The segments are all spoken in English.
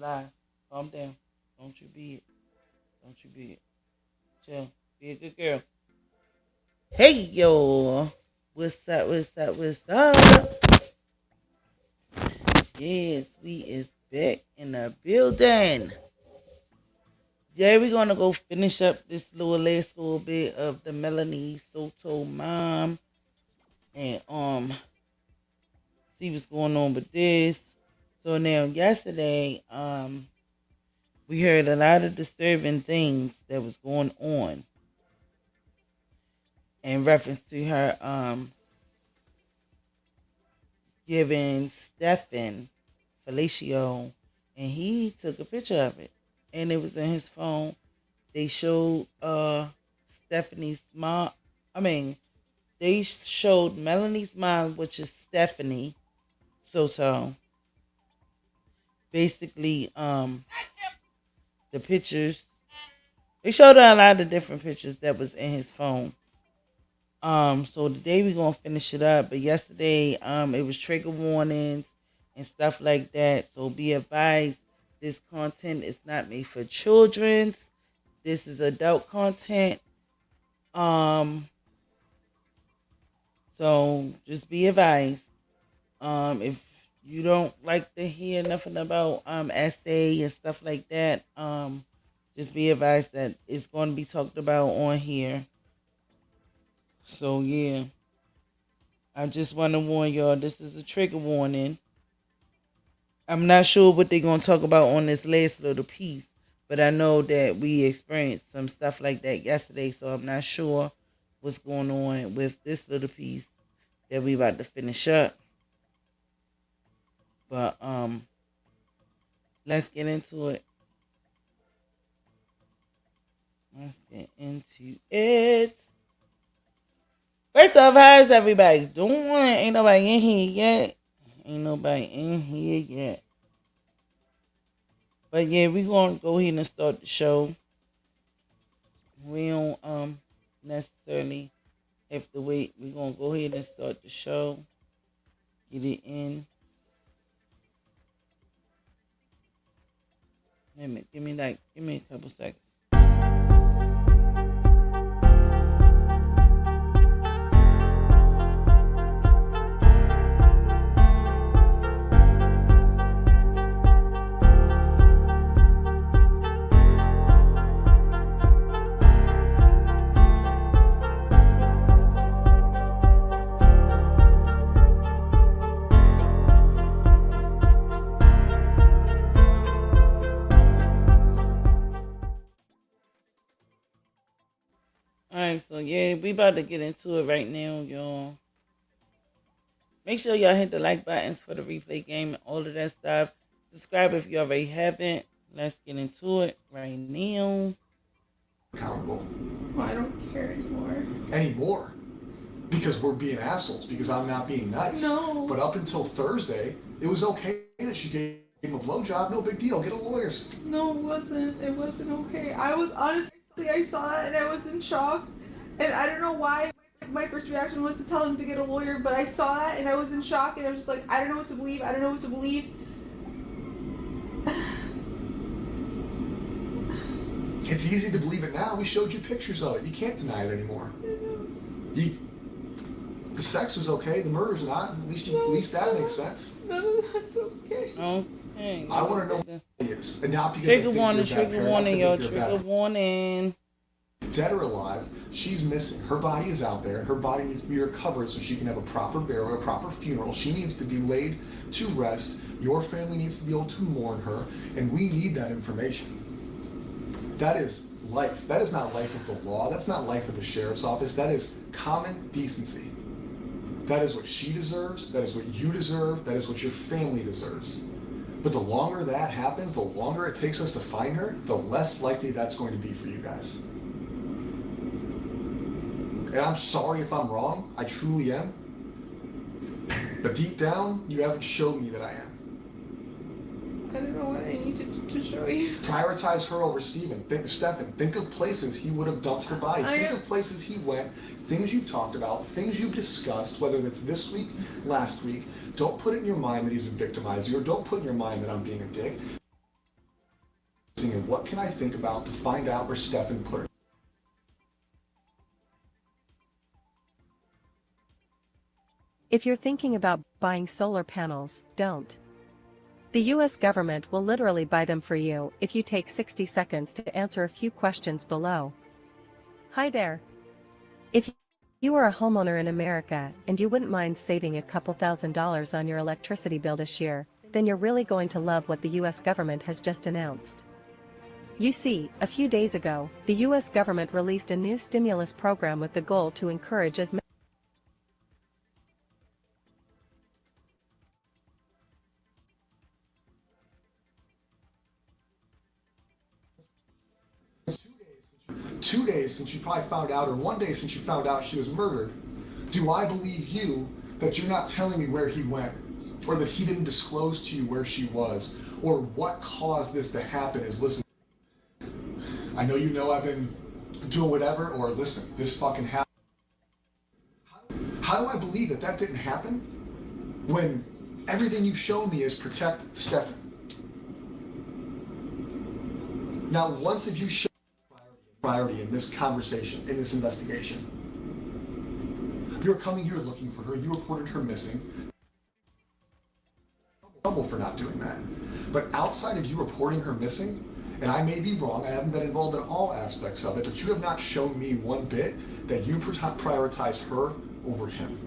live. Calm down. Don't you be it. Don't you be it. Chill. Be a good girl. Hey yo. What's up? What's up? What's up? Yes, we is back in the building. Yeah, we're gonna go finish up this last little bit of the Melanie Soto mom and see what's going on with this. So now yesterday, we heard a lot of disturbing things that was going on in reference to her giving Stefan fellatio, and he took a picture of it, and it was in his phone. They showed Stephanie's mom. I mean, they showed Melanie's mom, which is Stephanie Soto. Basically, the pictures. They showed her a lot of different pictures that was in his phone. So today we're gonna finish it up, but yesterday, it was trigger warnings and stuff like that. So be advised, this content is not made for children. This is adult content. Um, so just be advised. If you don't like to hear nothing about essay and stuff like that, just be advised that it's going to be talked about on here. So yeah, I just want to warn y'all. This is a trigger warning. I'm not sure what they're going to talk about on this last little piece, but I know that we experienced some stuff like that yesterday, so I'm not sure what's going on with this little piece that we about to finish up. But let's get into it. Let's get into it. First off, how's everybody doing? Ain't nobody in here yet. Ain't nobody in here yet. But yeah, we're gonna go ahead and start the show. We don't necessarily have to wait. We're gonna go ahead and start the show. Get it in. Wait a minute, give me a couple seconds. Alright, so yeah, we about to get into it right now, y'all. Make sure y'all hit the like buttons for the replay game and all of that stuff. Subscribe if you already haven't. Let's get into it right now. Accountable. Well, I don't care anymore. Anymore? Because we're being assholes, because I'm not being nice. No. But up until Thursday, it was okay that she gave him a blowjob. No big deal. Get a lawyer. No, it wasn't. It wasn't okay. I was honestly, I saw that and I was in shock. And I don't know why my first reaction was to tell him to get a lawyer, but I saw that and I was in shock and I was just like, I don't know what to believe. I don't know what to believe. It's easy to believe it now. We showed you pictures of it. You can't deny it anymore. The sex was okay. The murder's not. At least that makes sense. No, that's okay. Okay. I want to know what it is. And not because trigger warning, y'all. Trigger warning. Dead or alive, she's missing. Her body is out there. Her body needs to be recovered so she can have a proper burial, a proper funeral. She needs to be laid to rest. Your family needs to be able to mourn her, and we need that information. That is life. That is not life of the law. That's not life of the sheriff's office. That is common decency. That is what she deserves. That is what you deserve. That is what your family deserves. But the longer that happens, the longer it takes us to find her, the less likely that's going to be for you guys. And I'm sorry if I'm wrong. I truly am. But deep down, you haven't showed me that I am. I don't know what I need to show you. Prioritize her over Stephen. Think of places he would have dumped her body. Think of places he went, things you talked about, things you discussed, whether it's this week, last week. Don't put it in your mind that he's been victimizing you, or don't put in your mind that I'm being a dick. And what can I think about to find out where Stefan put her? If you're thinking about buying solar panels, don't. The US government will literally buy them for you if you take 60 seconds to answer a few questions below. Hi there. If you are a homeowner in America and you wouldn't mind saving a couple $1,000s on your electricity bill this year, then you're really going to love what the US government has just announced. You see, a few days ago, the US government released a new stimulus program with the goal to encourage as many 2 days since you probably found out, or 1 day since you found out she was murdered, do I believe you that you're not telling me where he went, or that he didn't disclose to you where she was, or what caused this to happen? Is listen, I know I've been doing whatever, or listen, this fucking happened. How do I believe that that didn't happen when everything you've shown me is protect Stefan? Now, once have you shown priority in this conversation, in this investigation? You're coming here looking for her, you reported her missing. Trouble for not doing that. But outside of you reporting her missing, and I may be wrong, I haven't been involved in all aspects of it, but you have not shown me one bit that you prioritize her over him.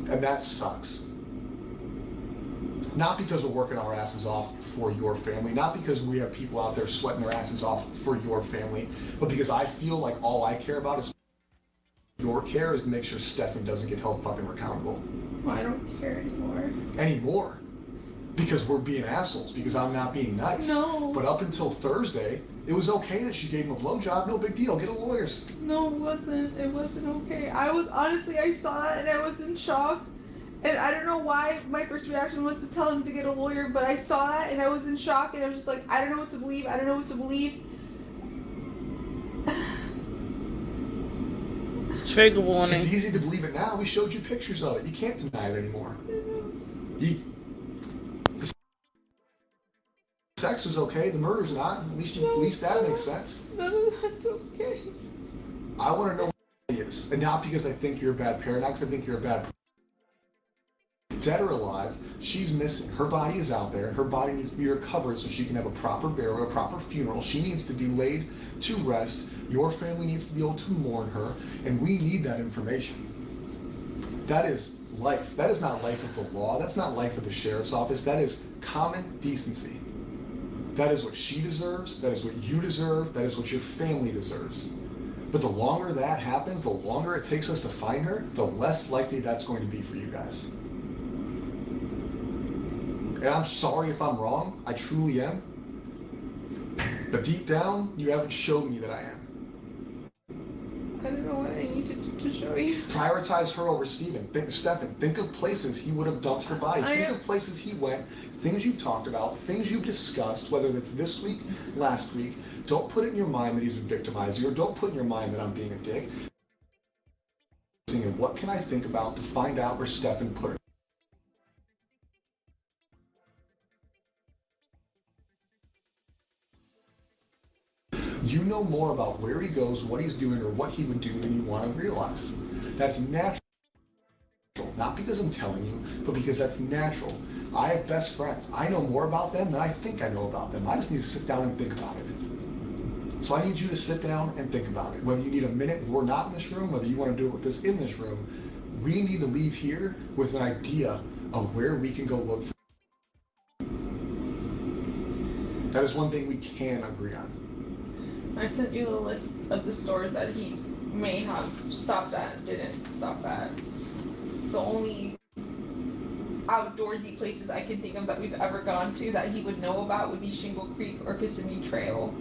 And that sucks. Not because we're working our asses off for your family, not because we have people out there sweating their asses off for your family, but because I feel like all I care about is your care is to make sure Stefan doesn't get held fucking accountable. Well, I don't care anymore. Anymore. Because we're being assholes, because I'm not being nice. No. But up until Thursday, it was okay that she gave him a blowjob, no big deal, get a lawyers. No, it wasn't. It wasn't okay. I was, honestly, I saw that and I was in shock. And I don't know why my first reaction was to tell him to get a lawyer, but I saw that and I was in shock and I was just like, I don't know what to believe. I don't know what to believe. Trigger warning. It's easy to believe it now. We showed you pictures of it. You can't deny it anymore. The sex was okay. The murder's not. At least that makes sense. None of that's okay. I want to know what it is, and not because I think you're a bad parent, not because I think you're a bad person. Dead or alive, she's missing. Her body is out there. Her body needs to be recovered so she can have a proper burial, a proper funeral. She needs to be laid to rest. Your family needs to be able to mourn her, and we need that information. That is life. That is not life with the law. That's not life with the sheriff's office. That is common decency. That is what she deserves. That is what you deserve. That is what your family deserves. But the longer that happens, the longer it takes us to find her, the less likely that's going to be for you guys. And I'm sorry if I'm wrong. I truly am. But deep down, you haven't showed me that I am. I don't know what I need to show you. Prioritize her over Stefan. Think of places he would have dumped her body. Think of places he went, things you've talked about, things you've discussed, whether it's this week, last week. Don't put it in your mind that he's been victimizing you, or don't put in your mind that I'm being a dick. And what can I think about to find out where Stefan put her? You know more about where he goes, what he's doing, or what he would do than you want to realize. That's natural. Not because I'm telling you, but because that's natural. I have best friends. I know more about them than I think I know about them. I just need to sit down and think about it. So I need you to sit down and think about it. Whether you need a minute, we're not in this room, whether you want to do it with us in this room, we need to leave here with an idea of where we can go look for. That is one thing we can agree on. I've sent you the list of the stores that he may have stopped at and didn't stop at. The only outdoorsy places I can think of that we've ever gone to that he would know about would be Shingle Creek or Kissimmee Trail.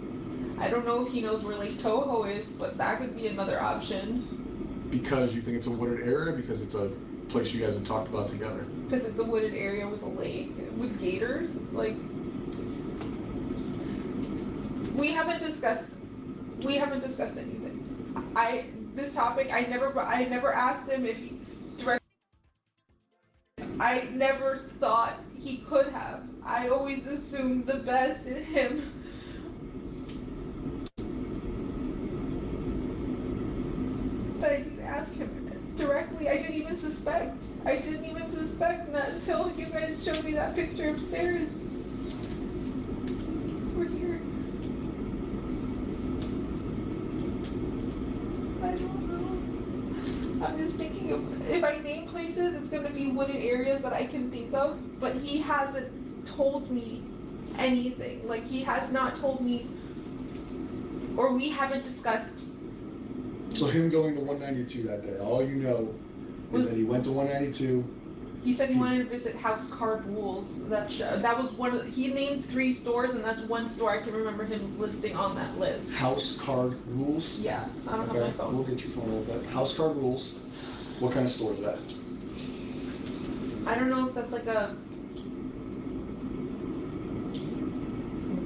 I don't know if he knows where Lake Toho is, but that could be another option. Because you think it's a wooded area? Because it's a place you guys have talked about together? Because it's a wooded area with a lake, with gators. Like, we haven't discussed anything. This topic, I never asked him if he directly. I never thought he could have. I always assumed the best in him. honestly, I didn't even suspect. I didn't even suspect that until you guys showed me that picture upstairs. We're here. I don't know. I'm just thinking of, if I name places, it's gonna be wooded areas that I can think of, but he hasn't told me anything. Like, he has not told me, or we haven't discussed. So him going to 192 that day, all you know is that he went to 192. He said he wanted to visit House Card Rules. That was one of, he named 3 stores, and that's one store I can remember him listing on that list. House Card Rules? Yeah, I don't have my phone. We'll get your phone a little bit. House Card Rules. What kind of store is that? I don't know if that's like a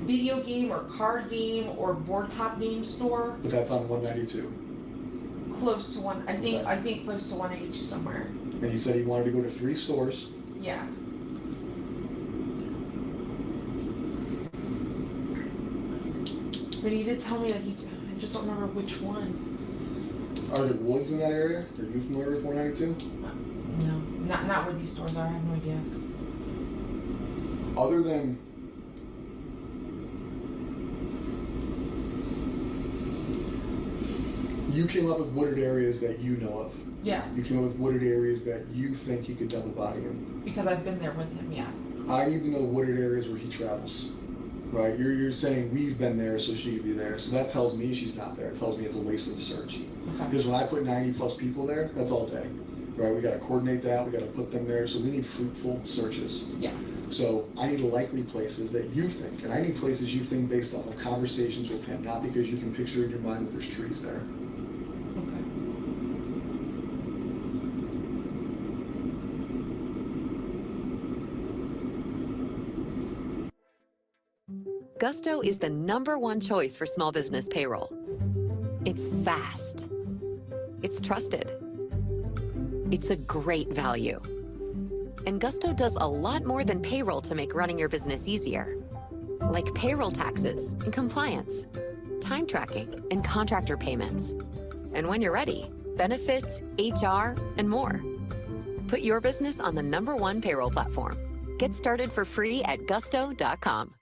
video game or card game or board top game store. But that's on 192. Close to one, Okay. I think close to 182 somewhere. And he said he wanted to go to 3 stores. Yeah. But he did tell me that I just don't remember which one. Are there woods in that area? Are you familiar with 192? No, not where these stores are. I have no idea. Other than you came up with wooded areas that you know of. Yeah. You came up with wooded areas that you think he could double body in. Because I've been there with him, yeah. I need to know wooded areas where he travels. Right? You're saying we've been there, so she could be there. So that tells me she's not there. It tells me it's a waste of a search. Okay. Because when I put 90 plus people there, that's all day. Right? We got to coordinate that. We got to put them there. So we need fruitful searches. Yeah. So I need likely places that you think, and I need places you think based off of conversations with him, not because you can picture in your mind that there's trees there. Okay. Gusto is the #1 choice for small business payroll. It's fast. It's trusted. It's a great value. And Gusto does a lot more than payroll to make running your business easier. Like payroll taxes and compliance, time tracking and contractor payments. And when you're ready, benefits, HR, and more. Put your business on the #1 payroll platform. Get started for free at gusto.com.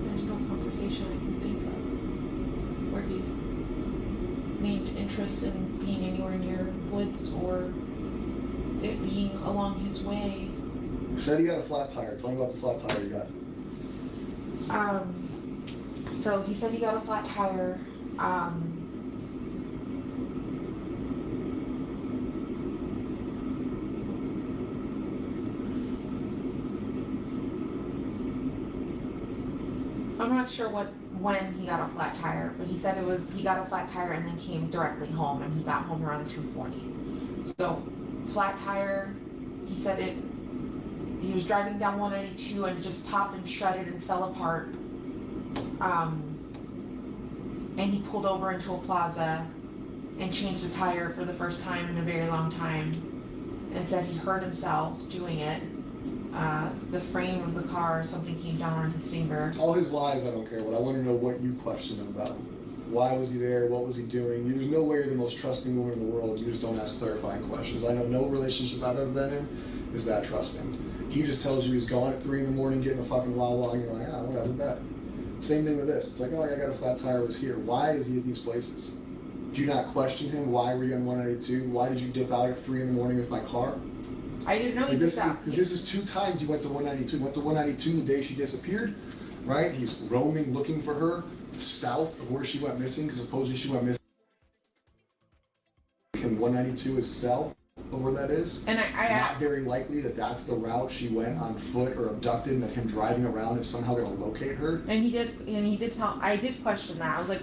There's no conversation I can think of where he's named interest in being anywhere near woods or it being along his way. You said he got a flat tire. Tell me about the flat tire you got. So he said he got a flat tire. I'm not sure when he got a flat tire, but he said he got a flat tire and then came directly home, and he got home around 2:40. So flat tire, he said he was driving down 192 and it just popped and shredded and fell apart. And he pulled over into a plaza and changed the tire for the first time in a very long time, and said he hurt himself doing it. The frame of the car, something came down on his finger. All his lies, I don't care. What I want to know what you question him about. Why was he there? What was he doing? There's no way you're the most trusting woman in the world. You just don't ask clarifying questions. I know no relationship I've ever been in is that trusting. He just tells you he's gone at 3 in the morning getting a fucking Wawa, and you're like, ah, whatever, bet. Same thing with this. It's like, oh, I got a flat tire, was here. Why is he at these places? Do you not question him? Why were you on 192? Why did you dip out at 3 in the morning with my car? I didn't know he did that. Because this is 2 times he went to 192. He went to 192 the day she disappeared, right? He's roaming, looking for her, south of where she went missing, because supposedly she went missing. And 192 is south of where that is. And not very likely that that's the route she went on foot or abducted, and that him driving around is somehow going to locate her. And he did tell, I did question that. I was like,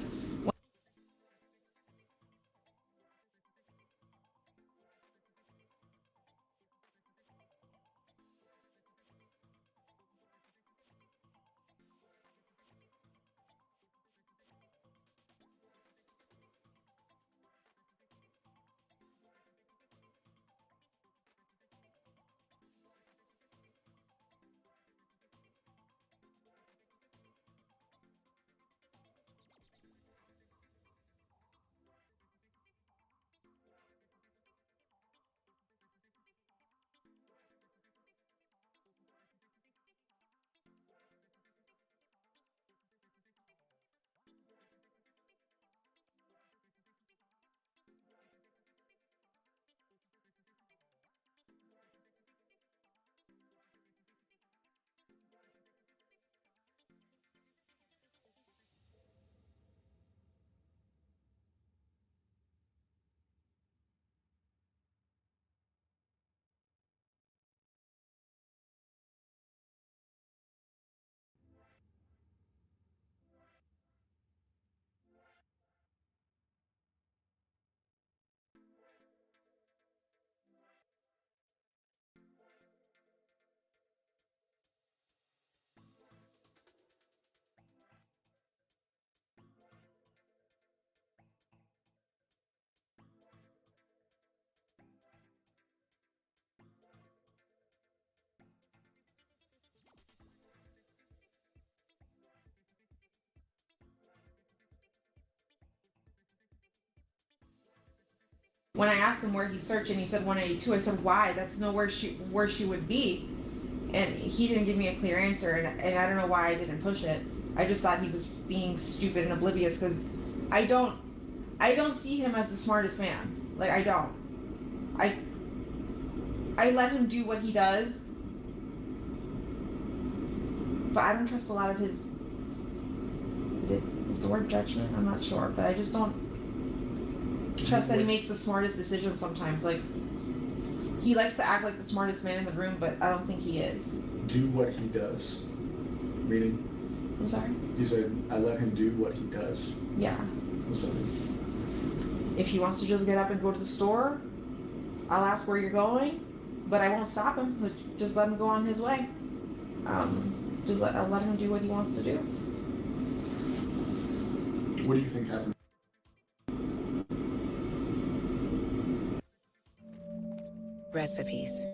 When I asked him where he's searching, he said 182. I said, why? That's nowhere where she would be. And he didn't give me a clear answer, and I don't know why I didn't push it. I just thought he was being stupid and oblivious because I don't I don't see him as the smartest man. Like I don't. I I let him do what he does, but I don't trust a lot of his. Is the word judgment? I'm not sure, but I just don't trust that he makes the smartest decisions sometimes. Like he likes to act like the smartest man in the room, but I don't think he is. Do what he does. Meaning? I'm sorry? You said, I let him do what he does. Yeah. What's that mean? If he wants to just get up and go to the store, I'll ask where you're going, but I won't stop him. Just let him go on his way. I'll let him do what he wants to do. What do you think happened? Recipes.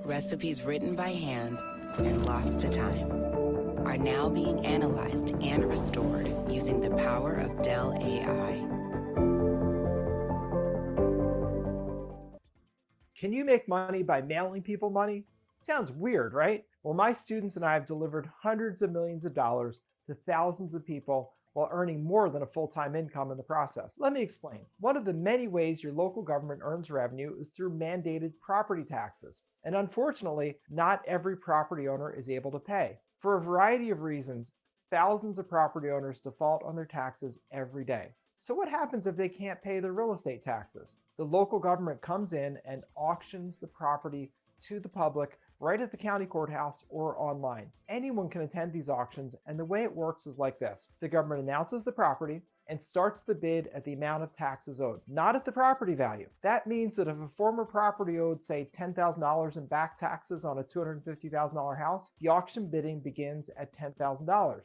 Recipes written by hand and lost to time are now being analyzed and restored using the power of Dell AI. Can you make money by mailing people money? Sounds weird, right? Well, my students and I have delivered hundreds of millions of dollars to thousands of people while earning more than a full-time income in the process. Let me explain. One of the many ways your local government earns revenue is through mandated property taxes. And unfortunately, not every property owner is able to pay. For a variety of reasons, thousands of property owners default on their taxes every day. So what happens if they can't pay their real estate taxes? The local government comes in and auctions the property to the public right at the county courthouse or online. Anyone can attend these auctions, and the way it works is like this. The government announces the property and starts the bid at the amount of taxes owed, not at the property value. That means that if a former property owed, say, $10,000 in back taxes on a $250,000 house, the auction bidding begins at $10,000.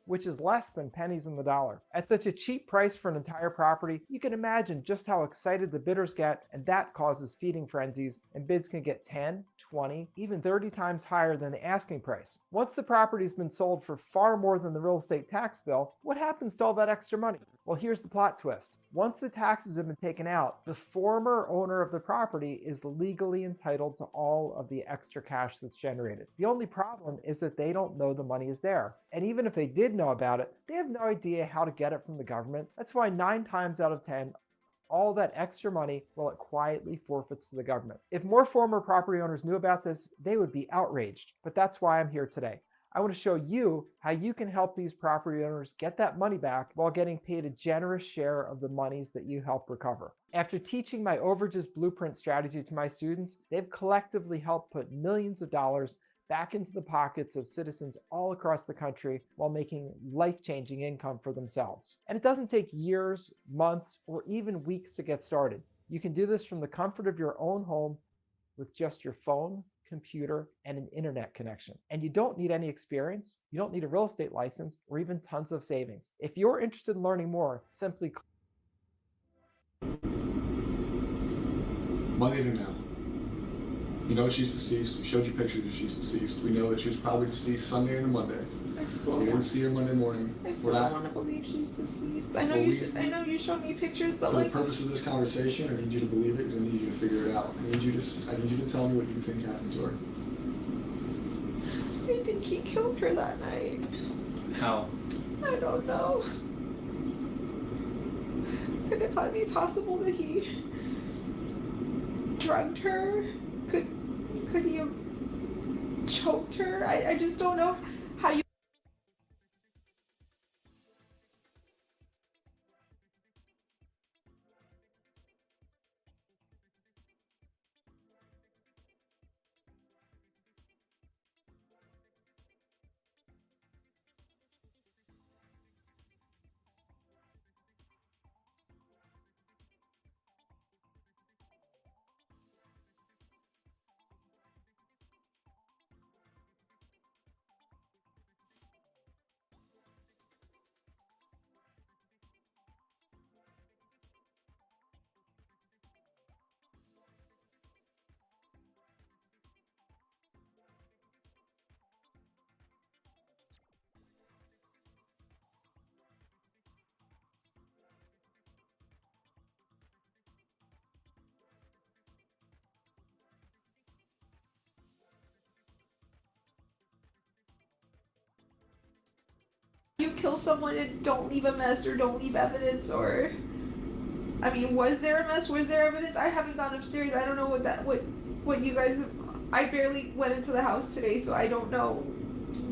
Which is less than pennies in the dollar. At such a cheap price for an entire property, you can imagine just how excited the bidders get, and that causes feeding frenzies, and bids can get 10, 20, even 30 times higher than the asking price. Once the property's been sold for far more than the real estate tax bill, what happens to all that extra money? Well, here's the plot twist. Once the taxes have been taken out, the former owner of the property is legally entitled to all of the extra cash that's generated. The only problem is that they don't know the money is there. And even if they did know about it, they have no idea how to get it from the government. That's why 9 times out of 10, all that extra money, well, it quietly forfeits to the government. If more former property owners knew about this, they would be outraged. But that's why I'm here today. I want to show you how you can help these property owners get that money back while getting paid a generous share of the monies that you help recover. After teaching my overages blueprint strategy to my students, they've collectively helped put millions of dollars back into the pockets of citizens all across the country while making life-changing income for themselves. And it doesn't take years, months, or even weeks to get started. You can do this from the comfort of your own home with just your phone, computer, and an internet connection. And you don't need any experience, you don't need a real estate license, or even tons of savings. If you're interested in learning more, simply Monday to now. You know she's deceased. We showed you pictures that she's deceased. We know that she was probably deceased Sunday into Monday. We didn't see her Monday morning. I still don't want to believe she's deceased. I know you showed me pictures, but for the purpose of this conversation, I need you to believe it because I need you to figure it out. I need you to tell me what you think happened to her. I think he killed her that night. How? I don't know. Could it be possible that he drugged her? Could he have choked her? I just don't know how you. kill someone and don't leave a mess or don't leave evidence? Or, I mean, was there a mess? Was there evidence? I haven't gone upstairs. I don't know what you guys. I barely went into the house today, so I don't know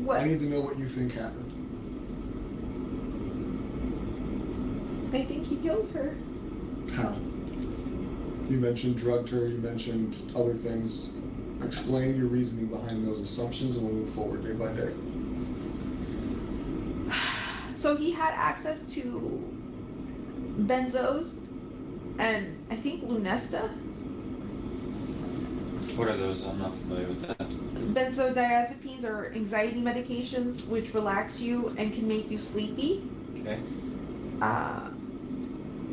what. I need to know what you think happened. I think he killed her. How? You mentioned drugged her. You mentioned other things. Explain your reasoning behind those assumptions, and we'll move forward day by day. So he had access to benzos and I think Lunesta. What are those? I'm not familiar with that. Benzodiazepines are anxiety medications which relax you and can make you sleepy. Okay.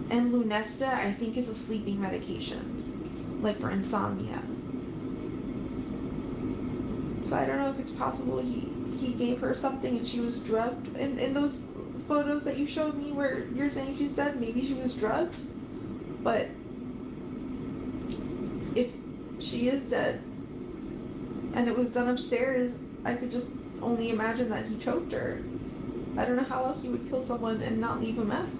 And Lunesta, I think, is a sleeping medication, like for insomnia. So I don't know if it's possible he gave her something and she was drugged. In those photos that you showed me where you're saying she's dead, maybe she was drugged. But if she is dead and it was done upstairs, I could just only imagine that he choked her. I don't know how else you would kill someone and not leave a mess.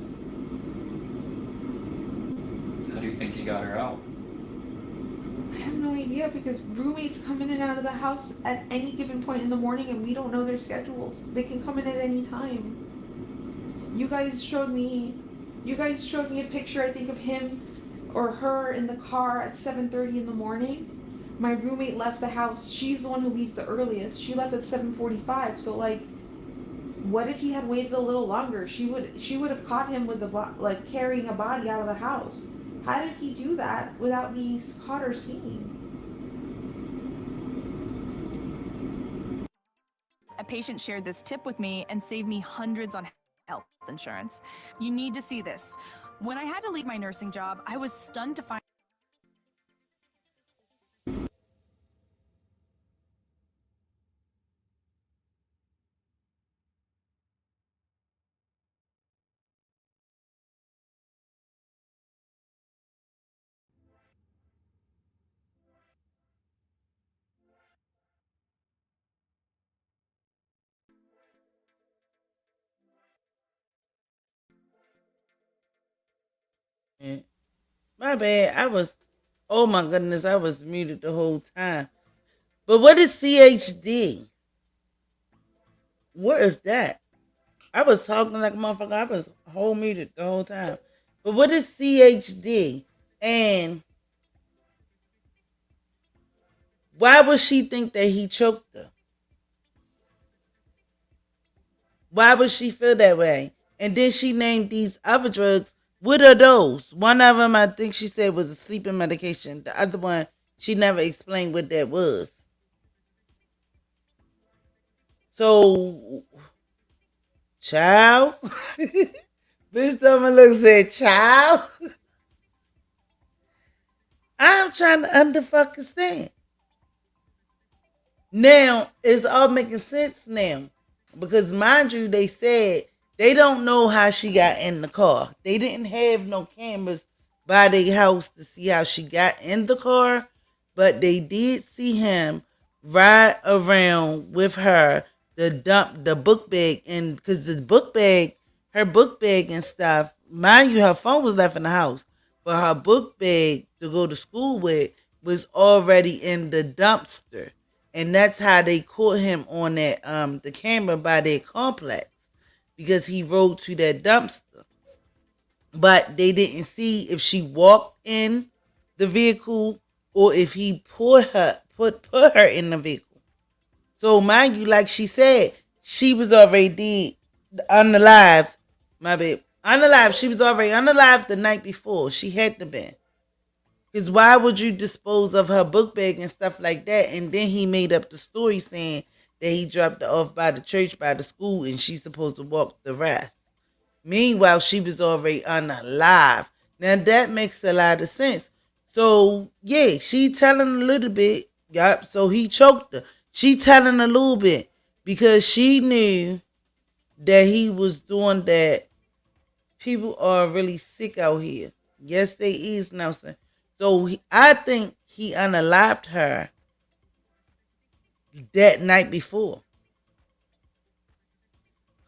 How do you think he got her out? I have no idea because roommates come in and out of the house at any given point in the morning and we don't know their schedules. They can come in at any time. You guys showed me a picture, I think, of him or her in the car at 7:30 in the morning. My roommate left the house. She's the one who leaves the earliest. She left at 7:45. So like, what if he had waited a little longer? She would have caught him with like carrying a body out of the house. How did he do that without being caught or seen? A patient shared this tip with me and saved me hundreds on health insurance. You need to see this. When I had to leave my nursing job, I was stunned to find Eh, My bad. Oh my goodness, I was muted the whole time. But what is CHD? What is that? I was talking like a motherfucker. I was whole muted the whole time. But what is CHD? And why would she think that he choked her? Why would she feel that way? And then she named these other drugs. What are those? One of them, I think she said, was a sleeping medication. The other one, she never explained what that was. So, child. Bitch, someone look said, child. I'm trying to understand. Now, it's all making sense now. Because mind you, they said they don't know how she got in the car. They didn't have no cameras by their house to see how she got in the car. But they did see him ride around with her to dump the book bag. And because the book bag, her book bag and stuff, mind you, her phone was left in the house. But her book bag to go to school with was already in the dumpster. And that's how they caught him on that the camera by their complex because he rode to that dumpster. But they didn't see if she walked in the vehicle or if he put her in the vehicle. So mind you, like she said, she was already unalive. My babe, unalive. She was already unalive the night before. She had to be. Because why would you dispose of her book bag and stuff like that? And then he made up the story saying that he dropped her off by the church, by the school, and she's supposed to walk the rest. Meanwhile, she was already unalive. Now that makes a lot of sense. So yeah, she telling a little bit. Yup. So he choked her. She telling a little bit because she knew that he was doing that. People are really sick out here. Yes, they is, Nelson. So I think he unalived her that night before.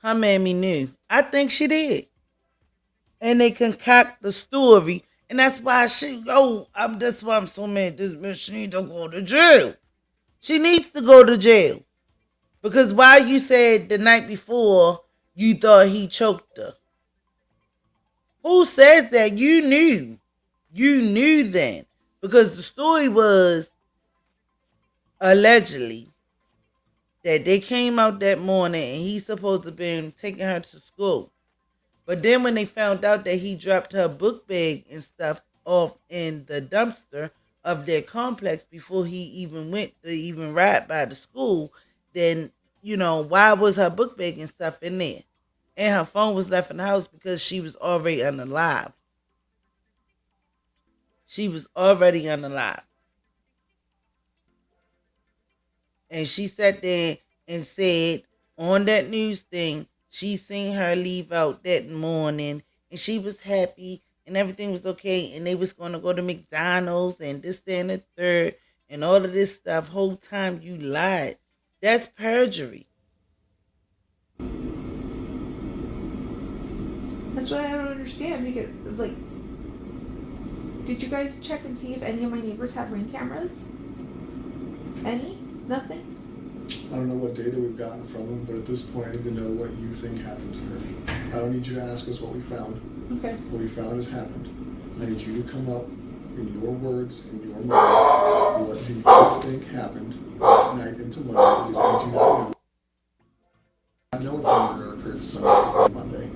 her mammy knew. I think she did. And they concoct the story. And that's why that's why I'm so mad. This bitch, she needs to go to jail. She needs to go to jail. Because why you said the night before you thought he choked her? Who says that? You knew. You knew then. Because the story was allegedly that they came out that morning and he's supposed to have been taking her to school. But then when they found out that he dropped her book bag and stuff off in the dumpster of their complex before he even went to even ride by the school, then, why was her book bag and stuff in there? And her phone was left in the house because she was already unalive. She was already unalive. And she sat there and said on that news thing, she seen her leave out that morning and she was happy and everything was okay and they was going to go to McDonald's and this, that, and the third and all of this stuff. Whole time you lied. That's perjury. That's what I don't understand because, like, did you guys check and see if any of my neighbors have Ring cameras? Any? Nothing? I don't know what data we've gotten from them, but at this point I need to know what you think happened to her. I don't need you to ask us what we found. Okay. What we found has happened. I need you to come up in your words, in your mind, what do you think happened that night into Monday, because we do not know if the murder occurred Sunday or Monday.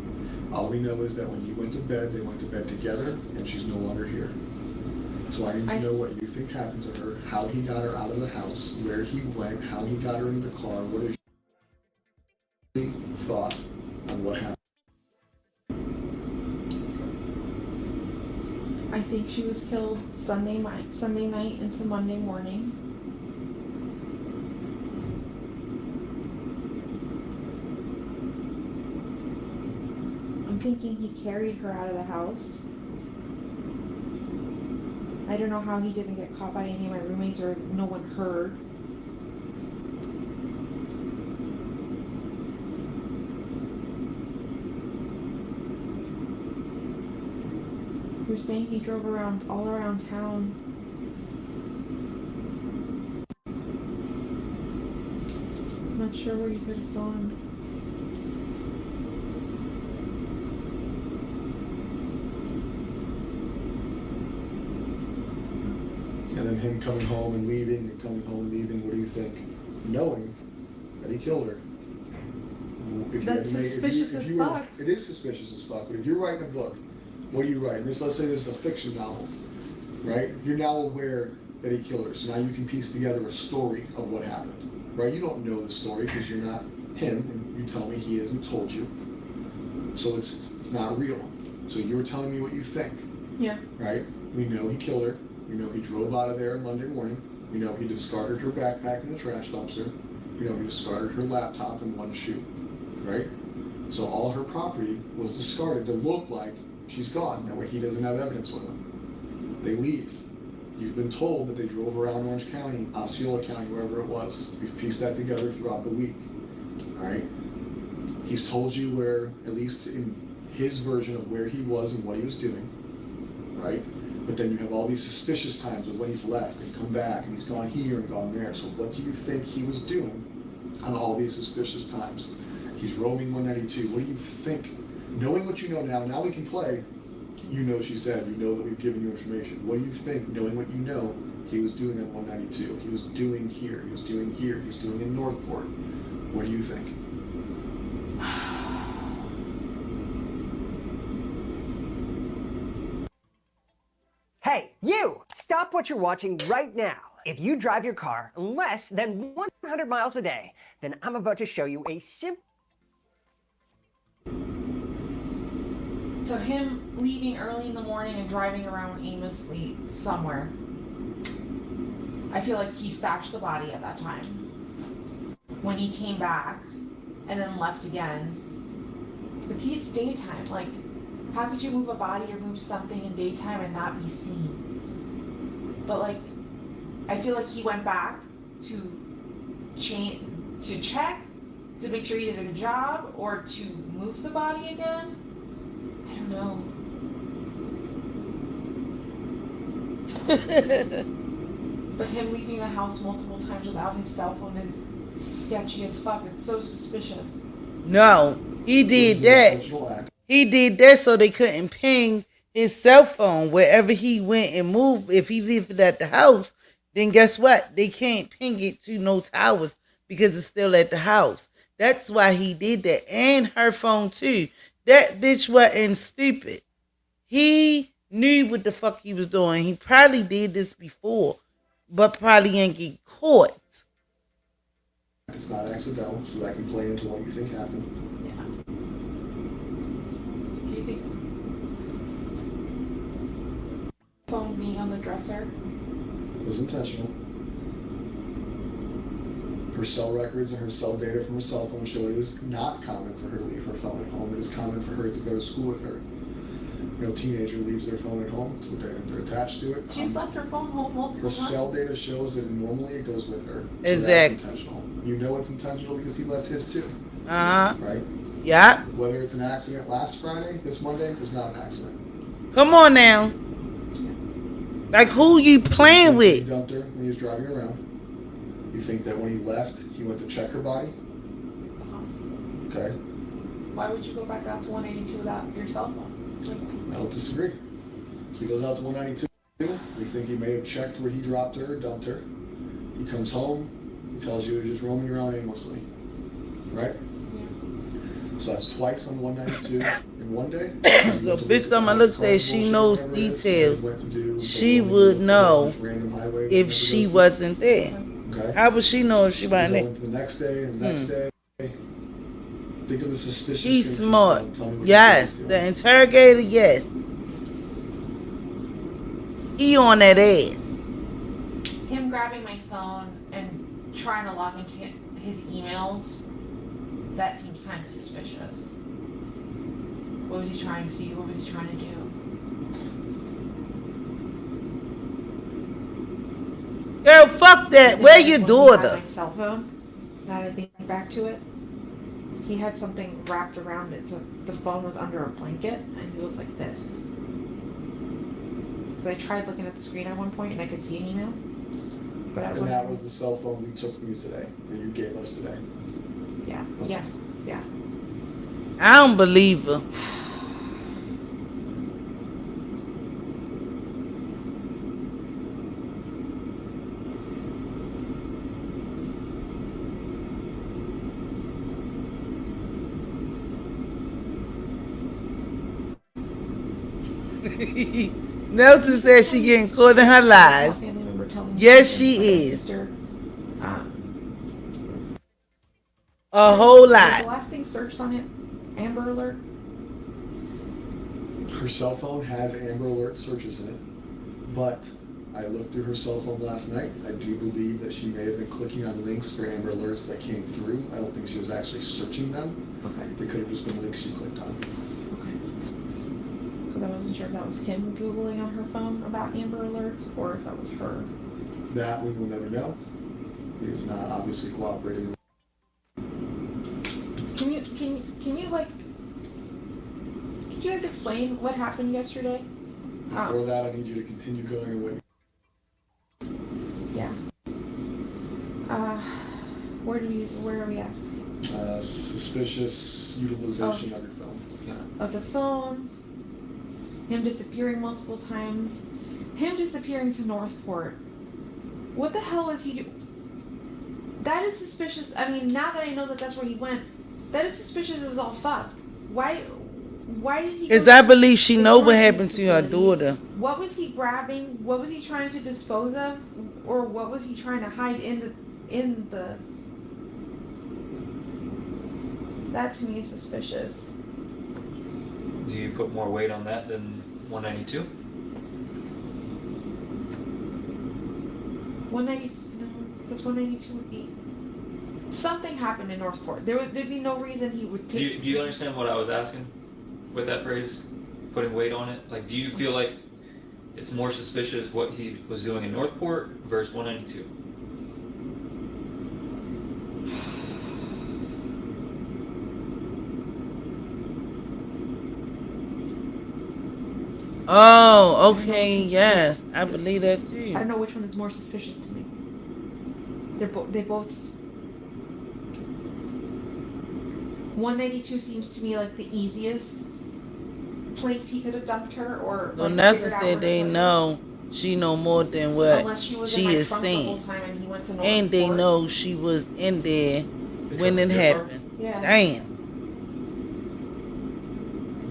All we know is that when you went to bed, they went to bed together, and she's no longer here. So I need to know what you think happened to her, how he got her out of the house, where he went, how he got her into the car, what is your thought on what happened? I think she was killed Sunday night into Monday morning. I'm thinking he carried her out of the house. I don't know how he didn't get caught by any of my roommates or no one heard. You're saying he drove all around town. I'm not sure where he could have gone. And then him coming home and leaving, and coming home and leaving, what do you think? Knowing that he killed her. That's suspicious as fuck. It is suspicious as fuck, but if you're writing a book, what do you write? Let's say this is a fiction novel, right? You're now aware that he killed her, so now you can piece together a story of what happened, right? You don't know the story because you're not him, and you tell me he hasn't told you, so it's not real. So you're telling me what you think, Yeah. right? We know he killed her. We know he drove out of there Monday morning. We know he discarded her backpack in the trash dumpster. We know he discarded her laptop and one shoe, right? So all her property was discarded to look like she's gone. That way he doesn't have evidence with him. They leave. You've been told that they drove around Orange County, Osceola County, wherever it was. We've pieced that together throughout the week, all right? He's told you where, at least in his version of where he was and what he was doing, right? But then you have all these suspicious times of when he's left and come back and he's gone here and gone there. So what do you think he was doing on all these suspicious times? He's roaming 192. What do you think? Knowing what you know now we can play. You know she's dead. You know that we've given you information. What do you think, knowing what you know, he was doing on 192? He was doing here. He was doing here. He was doing in Northport. What do you think? Hey, you! Stop what you're watching right now. If you drive your car less than 100 miles a day, then I'm about to show you a simple... So him leaving early in the morning and driving around aimlessly somewhere. I feel like he stashed the body at that time. When he came back and then left again. But see, it's daytime. Like, how could you move a body or move something in daytime and not be seen? But like, I feel like he went back to check to make sure he did a good job or to move the body again. I don't know. But him leaving the house multiple times without his cell phone is sketchy as fuck. It's so suspicious. No, he did that. He did that so they couldn't ping his cell phone wherever he went and moved. If he lived at the house, then guess what? They can't ping it to no towers because it's still at the house. That's why he did that. And her phone too. That bitch wasn't stupid. He knew what the fuck he was doing. He probably did this before, but probably ain't get caught. It's not accidental, so that can play into what you think happened. Yeah. Do you think phone being on the dresser? It was intentional. Her cell records and her cell data from her cell phone show it is not common for her to leave her phone at home. It is common for her to go to school with her. No teenager leaves their phone at home. It's what they're attached to it. She's left her phone home multiple times. Her cell data shows that normally it goes with her. So exactly. that's intentional. You know it's intentional because he left his too. Right? Yeah. Whether it's an accident last Friday, this Monday, was not an accident. Come on now. Like, who you playing with? He dumped her when he was driving around. You think that when he left, he went to check her body? Okay. Why would you go back out to 182 without your cell phone? I don't disagree. So he goes out to 192. We think he may have checked where he dropped her or dumped her. He comes home. He tells you he's just roaming around aimlessly. Right? Yeah. So that's twice on 192 in one day. The bitch that my look says she knows details. She would know if she wasn't there. Okay. How would she know if she wasn't there? The next day and the next day. Think of the suspicious. He's smart. Yes. The interrogator, yes. He on that ass. Him grabbing my phone and trying to log into his emails, that seems kind of suspicious. What was he trying to see? What was he trying to do? Girl, fuck that. Where your daughter? My cell phone. Now that I think back to it, he had something wrapped around it, so the phone was under a blanket, and he was like this. I tried looking at the screen at one point, and I could see an email. But And that was the cell phone we took from you today, or you gave us today. Yeah. I don't believe her. Nelson says she getting caught in her lies. Yes, she is. A whole lot. The last thing searched on it, Amber Alert. Her cell phone has Amber Alert searches in it, but I looked through her cell phone last night. I do believe that she may have been clicking on links for Amber Alerts that came through. I don't think she was actually searching them. Okay. They could have just been links she clicked on. I wasn't sure if that was him Googling on her phone about Amber Alerts or if that was her. That we will never know. He is not obviously cooperating. Can you like, could you guys explain what happened yesterday? Before that, I need you to continue going away. Yeah. Where are we at? Suspicious utilization of your phone. Of the phone. Him disappearing multiple times. Him disappearing to Northport. What the hell is he doing? That is suspicious. I mean, now that I know that that's where he went, that is suspicious as all fuck. Why did he? Because I believe she know what happened to her daughter. What was he grabbing? What was he trying to dispose of? Or what was he trying to hide in the... That to me is suspicious. Do you put more weight on that than 192? 192, no, because 192 would be... Something happened in Northport. There'd be no reason he would take... Do you understand what I was asking with that phrase? Putting weight on it? Like, do you feel like it's more suspicious what he was doing in Northport versus 192? Oh, okay, yes, I believe that I too. don't know which one is more suspicious to me. They both 192 seems to me like the easiest place he could have dumped her or So like Nessa figured out where said to they put her. know she know more than what Unless she was in she my is trunk the whole saying. time and he went to And they Northport. know she was in there The when trunk it of your car? happened. Yeah. Damn.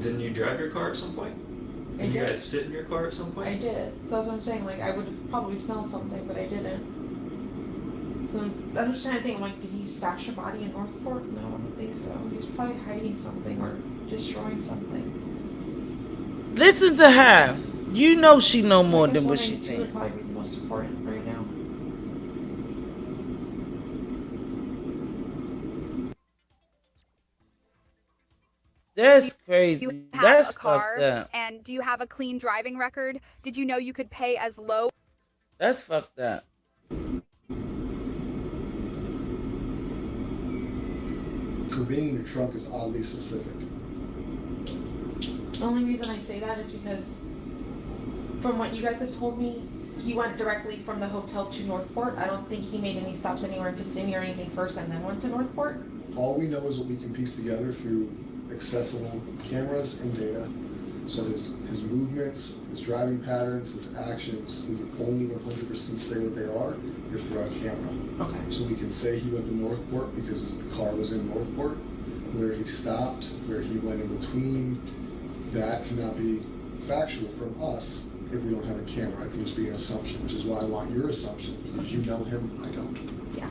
Didn't you drive your car at some point? I Didn't you did. guys sit in your car at some point? I did. So that's what I'm saying. Like I would have probably smelled something, but I didn't. So I'm just trying to think. I'm like, did he stash a body in Northport? No, I don't think so. He was probably hiding something or destroying something. Listen to her. You know she know So more I guess than what she's 192 would saying. probably be the most important right now. That's You crazy. have That's a fucked car up. and do you have a clean driving record? Did you know you could pay as low? That's fucked up. For being in your trunk is oddly specific. The only reason I say that is because from what you guys have told me, he went directly from the hotel to Northport. I don't think he made any stops anywhere in Kissimmee or anything first and then went to Northport. All we know is what we can piece together through accessible cameras and data. So his movements, his driving patterns, his actions, we can only 100% say what they are if they're on camera. Okay. So we can say he went to Northport because the car was in Northport. Where he stopped, where he went in between, that cannot be factual from us if we don't have a camera. It can just be an assumption, which is why I want your assumption, because you know him, I don't. Yeah.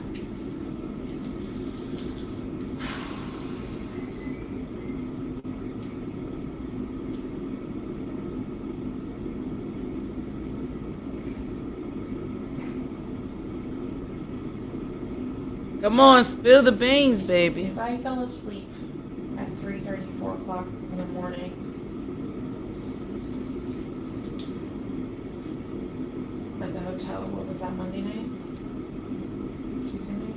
Come on, spill the beans, baby. If I fell asleep at 3:30, 4 o'clock in the morning, at the hotel, what was that, Monday night? Tuesday night?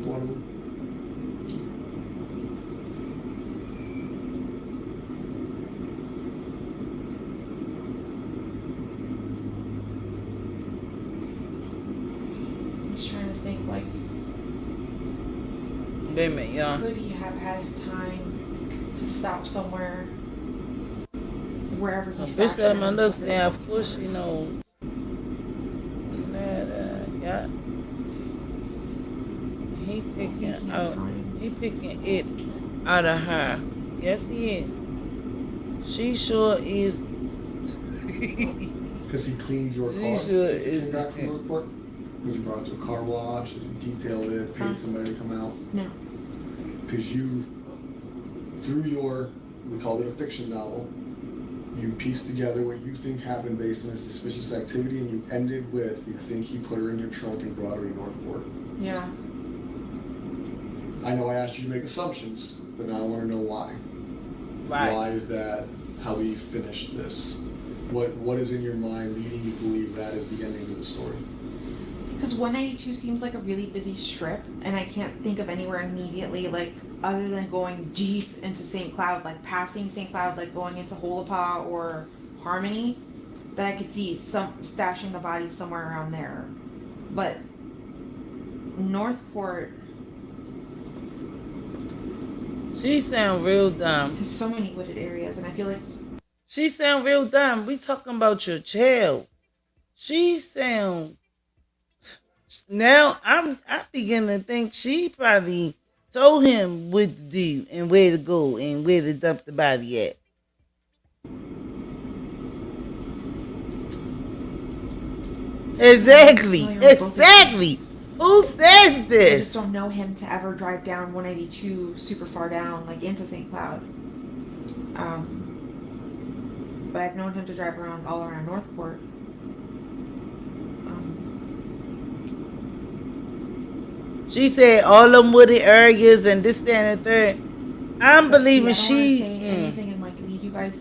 One of them. I'm just trying to think, like, Wait a minute, y'all. could he have had time to stop somewhere, wherever he Bitch, stopped? let my looks now. Of course she knows. Yeah. He picking out. He picking it out of her. Yes, he is. She sure is. Because he cleaned your She car. sure Did you is. come back from Northport? Because he brought it to a car wash, he detailed it, paid somebody to come out. No. Because you, through your, we called it a fiction novel, you pieced together what you think happened based on a suspicious activity, and you ended with, you think he put her in your trunk and brought her to Northport. Yeah. I know I asked you to make assumptions, but now I want to know why. Right. Why is that how we finished this? What is in your mind leading you to believe that is the ending to the story? Because 192 seems like a really busy strip, and I can't think of anywhere immediately, like, other than going deep into St. Cloud, like passing St. Cloud, like going into Holapa or Harmony, that I could see some stashing the body somewhere around there. But Northport She sound real dumb. has so many wooded areas, and I feel like She sound real dumb. We talking about your child. She sound. Now I begin to think she probably told him what to do and where to go and where to dump the body at. Exactly. Exactly. Who says I just this? don't know him to ever drive down 182 super far down, like into St. Cloud. But I've known him to drive around all around Northport. She said all them wooded areas and this, that, and the third. I'm believing she. Anything and like lead you guys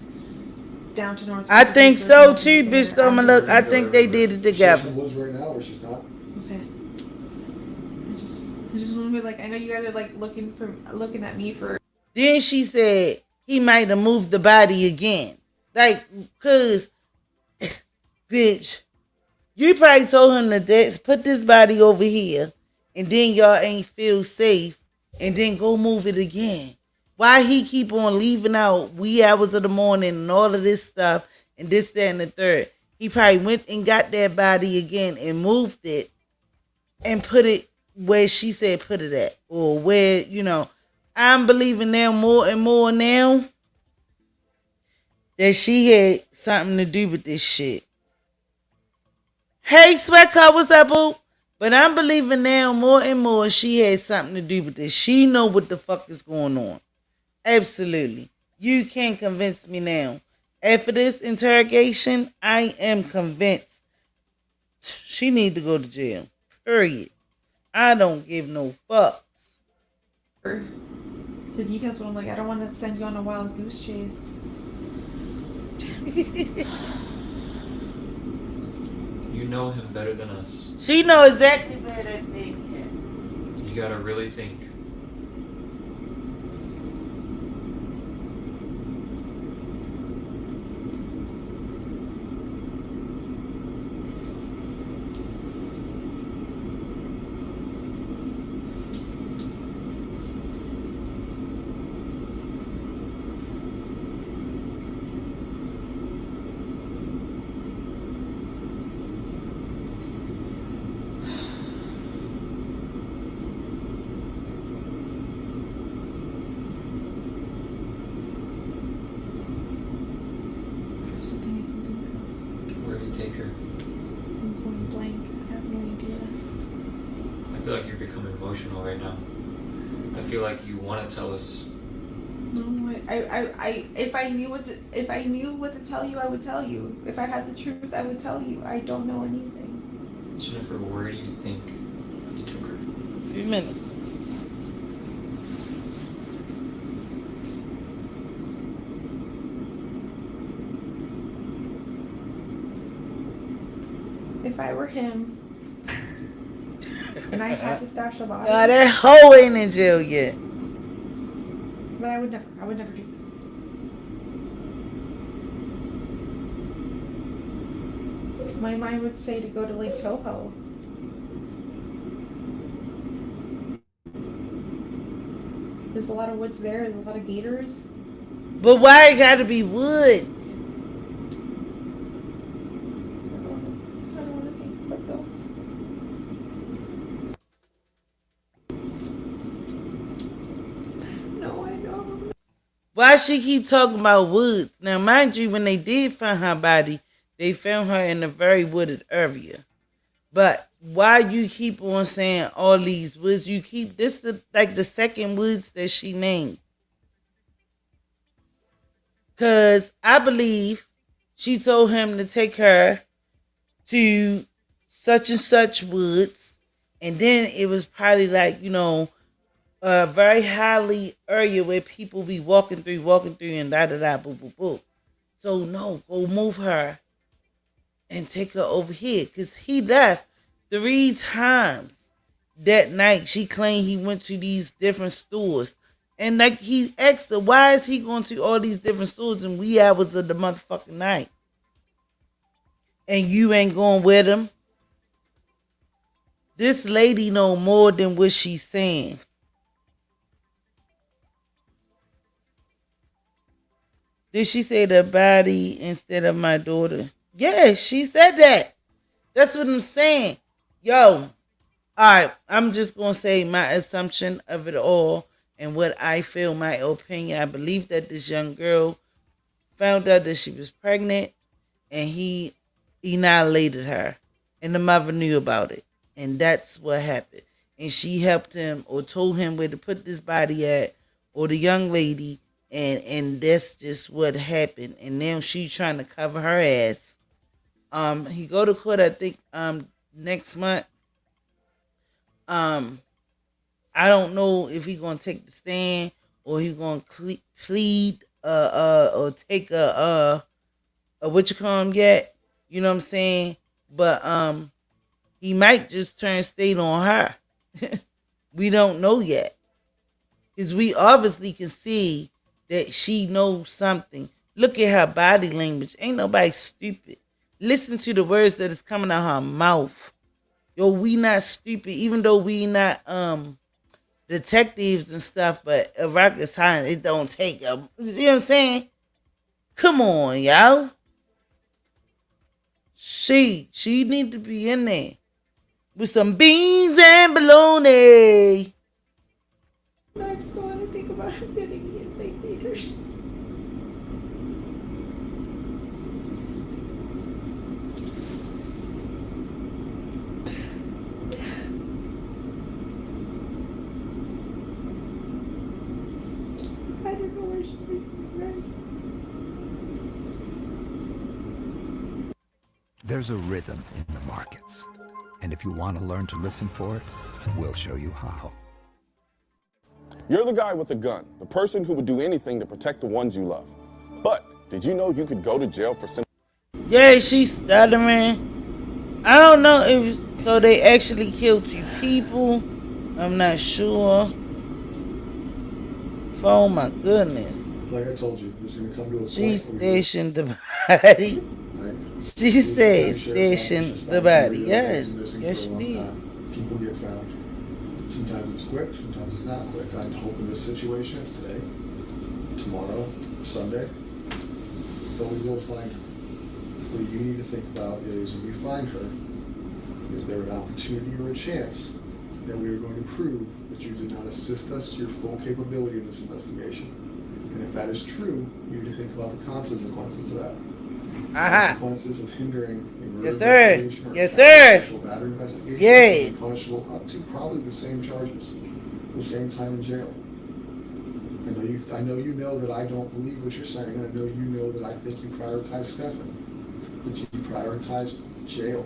down to Northport. I think so too, bitch. Thumb look. I think they did it She's together. in the woods right now, or she's not. Okay. I just want to be like, I know you guys are like looking at me for. Then she said he might have moved the body again. Like, cause, bitch, you probably told him to put this body over here, and then y'all ain't feel safe, and then go move it again. Why he keep on leaving out wee hours of the morning and all of this stuff and this, that, and the third? He probably went and got that body again and moved it and put it where she said put it at, or where, I'm believing now more and more now that she had something to do with this shit. Hey, Sweatcut, what's up, boo? But I'm believing now more and more she had something to do with this. She know what the fuck is going on. Absolutely. You can't convince me now. After this interrogation, I am convinced she need to go to jail. Period. I don't give no fucks. The details, but I'm like, I don't want to send you on a wild goose chase. You know him better than us. She know exactly where that baby at. You gotta really think. Where did he take her? I'm going blank. I have no idea. I feel like you're becoming emotional right now. I feel like you want to tell us. No, if I knew what to tell you, I would tell you. If I had the truth, I would tell you. I don't know anything. Jennifer, where do you think he took her? A few minutes. If I were him, and I had to stash a body. Nah, that hoe ain't in jail yet. But I would never do this. My mind would say to go to Lake Toho. There's a lot of woods there. There's a lot of gators. But why it gotta be woods? I don't want to think about it though. No, I know. Why she keep talking about woods? Now, mind you, when they did find her body, they found her in a very wooded area. But why you keep on saying all these woods? You keep this is like the second woods that she named. Cause I believe she told him to take her to such and such woods, and then it was probably like, a very highly area where people be walking through, and da da da, boo boo boo. So no, go move her and take her over here, cause he left 3 times that night. She claimed he went to these different stores, and like he asked her, why is he going to all these different stores in wee hours of the motherfucking night, and you ain't going with him? This lady know more than what she's saying. Did she say the body instead of my daughter? Yeah, she said that. That's what I'm saying. Yo, alright, I'm just going to say my assumption of it all and what I feel, my opinion. I believe that this young girl found out that she was pregnant and he annihilated her. And the mother knew about it. And that's what happened. And she helped him or told him where to put this body at, or the young lady. And that's just what happened. And now she's trying to cover her ass. He go to court, I think, next month. I don't know if he gonna take the stand or he gonna plead or take a what you call him yet. You know what I'm saying? But he might just turn state on her. We don't know yet. Because we obviously can see that she knows something. Look at her body language. Ain't nobody stupid. Listen to the words that is coming out her mouth. Yo, we not stupid, even though we not detectives and stuff, but a rocket science, it don't take a, you know what I'm saying? Come on, y'all. She need to be in there with some beans and bologna. I just don't want to think about her getting me in fake theaters. I don't know where she'd be friends. There's a rhythm in the markets. And if you want to learn to listen for it, we'll show you how. You're the guy with the gun, the person who would do anything to protect the ones you love. But did you know you could go to jail for Yeah, she's stuttering. I don't know if so they actually killed 2 people. I'm not sure. Oh my goodness. Like I told you, there's going to come to a point. She stationed the body. She said station the body. Yes. Yes, she did. People get found. Sometimes it's quick, sometimes it's not quick. I hope in this situation it's today, tomorrow, Sunday, but we will find her. What you need to think about is when we find her, is there an opportunity or a chance that we are going to prove that you did not assist us to your full capability in this investigation? And if that is true, you need to think about the consequences of that. Consequences of hindering a murder investigation or a sexual battery investigation is punishable up to probably the same charges, the same time in jail. I know you know that I don't believe what you're saying, and I know you know that I think you prioritize Stefan, but you prioritize jail.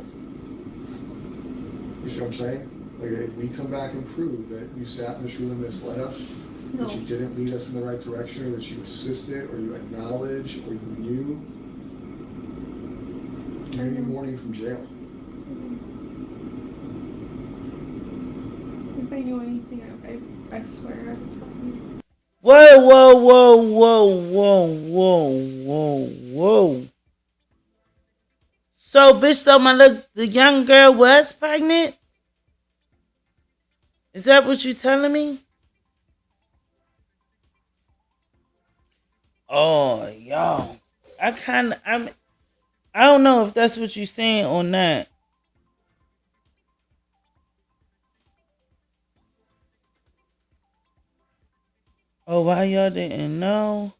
You see what I'm saying? Like, if we come back and prove that you sat in this room and misled us, that you didn't lead us in the right direction, or that you assisted, or you acknowledged, or you knew, you're going to be mourning from jail. If I knew anything, I swear I would tell you. Whoa, whoa, whoa, whoa, whoa, whoa, whoa, whoa. So, bitch, so the young girl was pregnant? Is that what you telling me? Oh, yo. I don't know if that's what you're saying or not. Oh, why y'all didn't know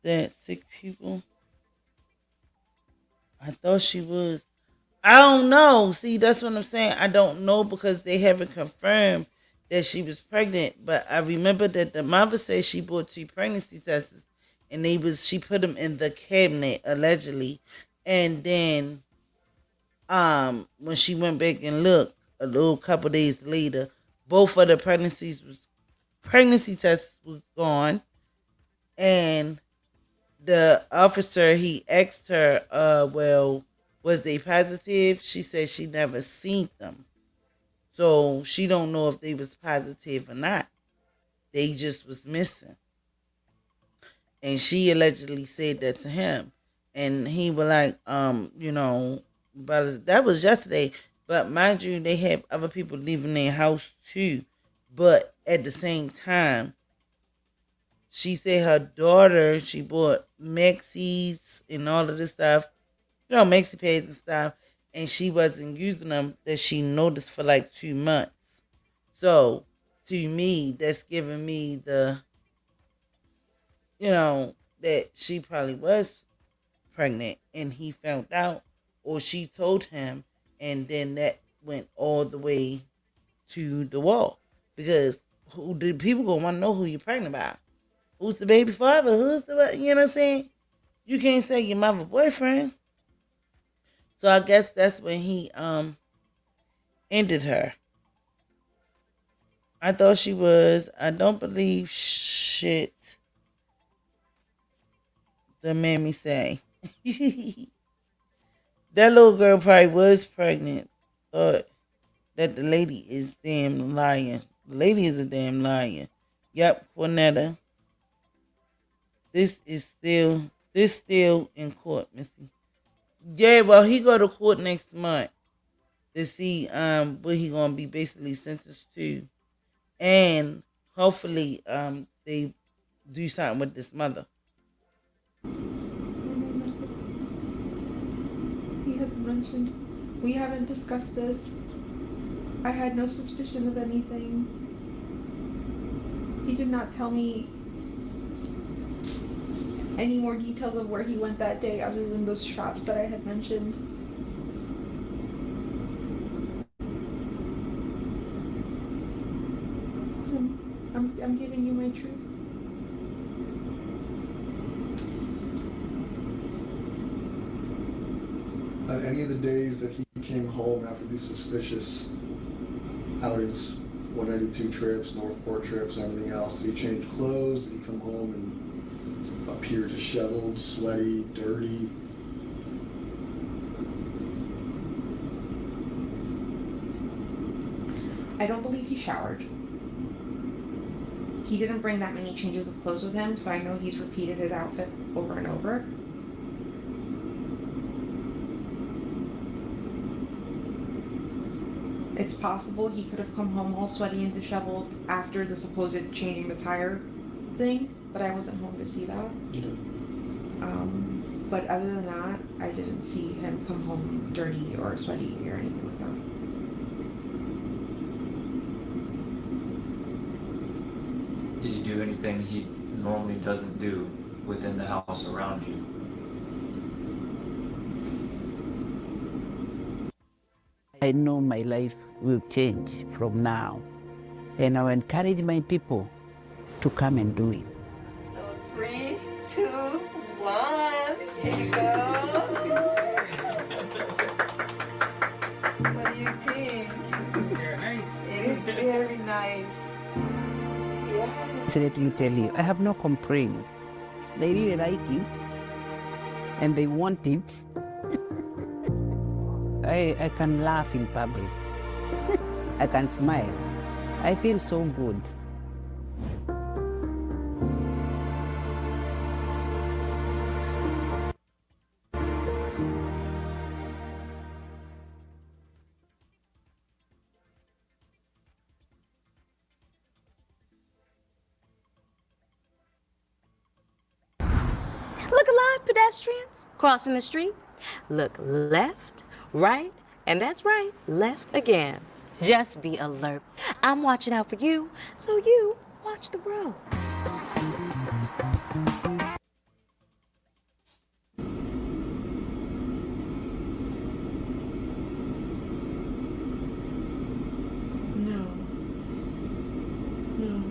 that 6 people? I thought she was. I don't know. See, that's what I'm saying. I don't know because they haven't confirmed that she was pregnant. But I remember that the mother said she bought 2 pregnancy tests, and she put them in the cabinet allegedly, and then when she went back and looked a little couple days later, both of the pregnancy tests was gone, and the officer, he asked her, well, was they positive? She said she never seen them. So she don't know if they was positive or not. They just was missing. And she allegedly said that to him. And he was like, but that was yesterday. But mind you, they have other people leaving their house too. But at the same time, she said her daughter, she bought Maxis and all of this stuff, Maxi pads and stuff, and she wasn't using them, that she noticed for like 2 months. So, to me, that's giving me the, that she probably was pregnant and he found out, or she told him, and then that went all the way to the wall. Because people gonna want to know who you're pregnant by. Who's the baby father? Who's the, you know what I'm saying? You can't say your mother boyfriend. So I guess that's when he ended her. I thought she was. I don't believe shit the mammy say. That little girl probably was pregnant. Thought that the lady is damn lying. The lady is a damn liar. Yep, Cornetta. this still in court, Missy. Yeah, well, he go to court next month to see what he gonna be basically sentenced to, and hopefully they do something with this mother. He has mentioned we haven't discussed this. I had no suspicion of anything. He did not tell me any more details of where he went that day other than those shops that I had mentioned. I'm giving you my truth. On any of the days that he came home after these suspicious outings, 192 trips, Northport trips, and everything else, did he change clothes? Did he come home and appear disheveled, sweaty, dirty? I don't believe he showered. He didn't bring that many changes of clothes with him, so I know he's repeated his outfit over and over. It's possible he could have come home all sweaty and disheveled after the supposed changing the tire thing, but I wasn't home to see that. But other than that, I didn't see him come home dirty or sweaty or anything like that. Did he do anything he normally doesn't do within the house around you? I know my life will change from now, and I'll encourage my people to come and do it. So 3, 2, 1, here you go. What do you think? Very nice. It is very nice. Yes. So let me tell you, I have no complaint. They really like it, and they want it. I can laugh in public. I can smile. I feel so good. Look alive, pedestrians. Crossing the street. Look left, right, and that's right, left again. Just be alert. I'm watching out for you, so you watch the road. No. No.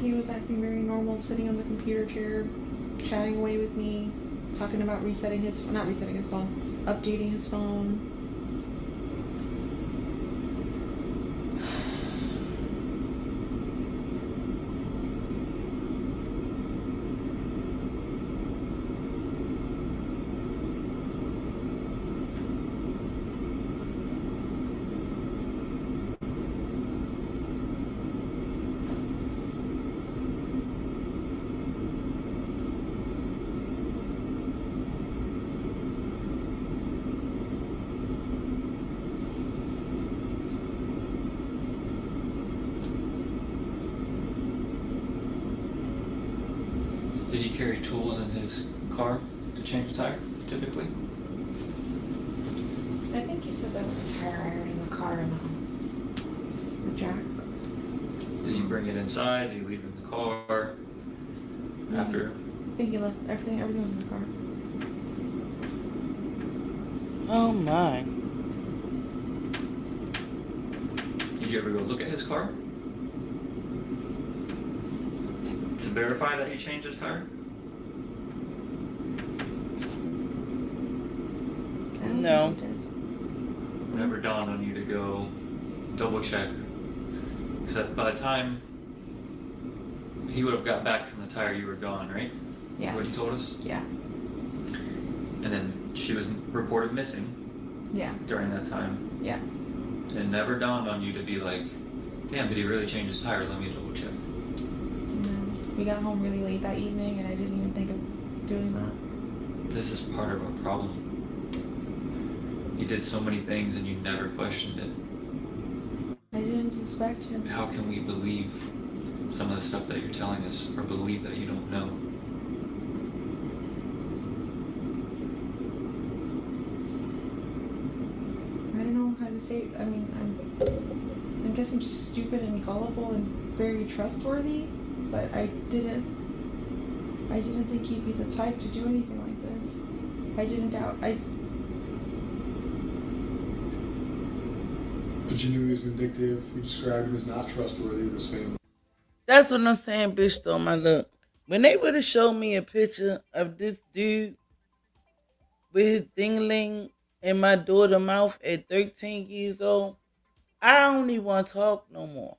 He was acting very normal, sitting on the computer chair, chatting away with me, talking about not resetting his phone, updating his phone. Did he carry tools in his car to change the tire, typically? I think he said there was a tire iron in the car and the jack. Did he bring it inside? Did he leave it in the car? After? I think he left everything was in the car. Oh my. Did you ever go look at his car? To verify that he changed his tire? No. Never dawned on you to go double check. Except by the time he would have got back from the tire, you were gone, right? Yeah. What he told us? Yeah. And then she was reported missing. Yeah. During that time. Yeah. It never dawned on you to be like, damn, did he really change his tire? Let me double check. No. We got home really late that evening, and I didn't even think of doing that. This is part of our problem. You did so many things and you never questioned it. I didn't suspect him. How can we believe some of the stuff that you're telling us, or believe that you don't know? I don't know how to say it. I mean, I guess I'm stupid and gullible and very trustworthy, but I didn't think he'd be the type to do anything like this. I didn't doubt. But you knew he was vindictive. You described him as not trustworthy with his family. That's what I'm saying, bitch, though, my look. When they would have showed me a picture of this dude with his dingling in my daughter's mouth at 13 years old, I don't even want to talk no more.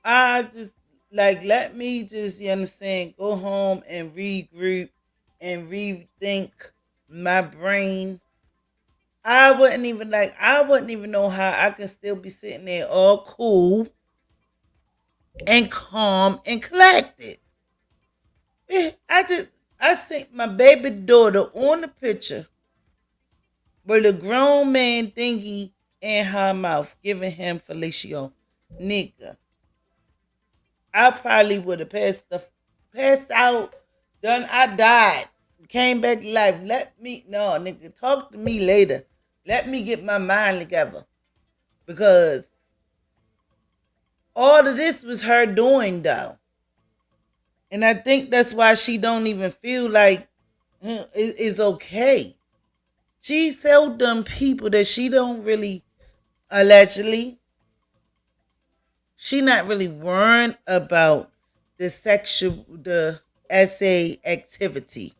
I just, like, let me just, you understand, go home and regroup and rethink my brain. I wouldn't even know how I can still be sitting there all cool and calm and collected. I seen my baby daughter on the picture with a grown man thingy in her mouth giving him fellatio. Nigga, I probably would have passed out, I died, came back to life. Nigga, talk to me later. Let me get my mind together. Because all of this was her doing, though. And I think that's why she don't even feel like it's okay. She's so dumb people that she don't really, allegedly, she not really worrying about the SA activity.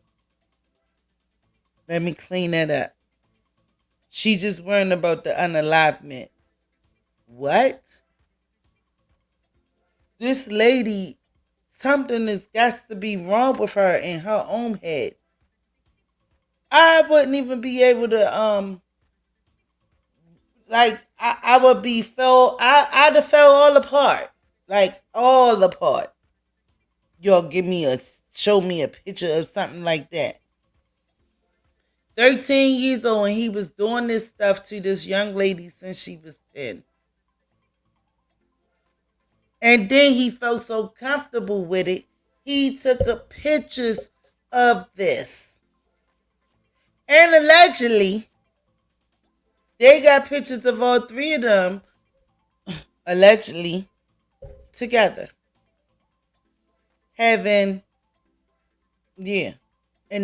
Let me clean that up. She just worrying about the unalivement. What? This lady, something has got to be wrong with her in her own head. I wouldn't even be able to I would be I'd have fell all apart. Like all apart. Y'all show me a picture of something like that. 13 years old, and he was doing this stuff to this young lady since she was 10. And then he felt so comfortable with it, he took pictures of this. And allegedly, they got pictures of all three of them, allegedly, together. And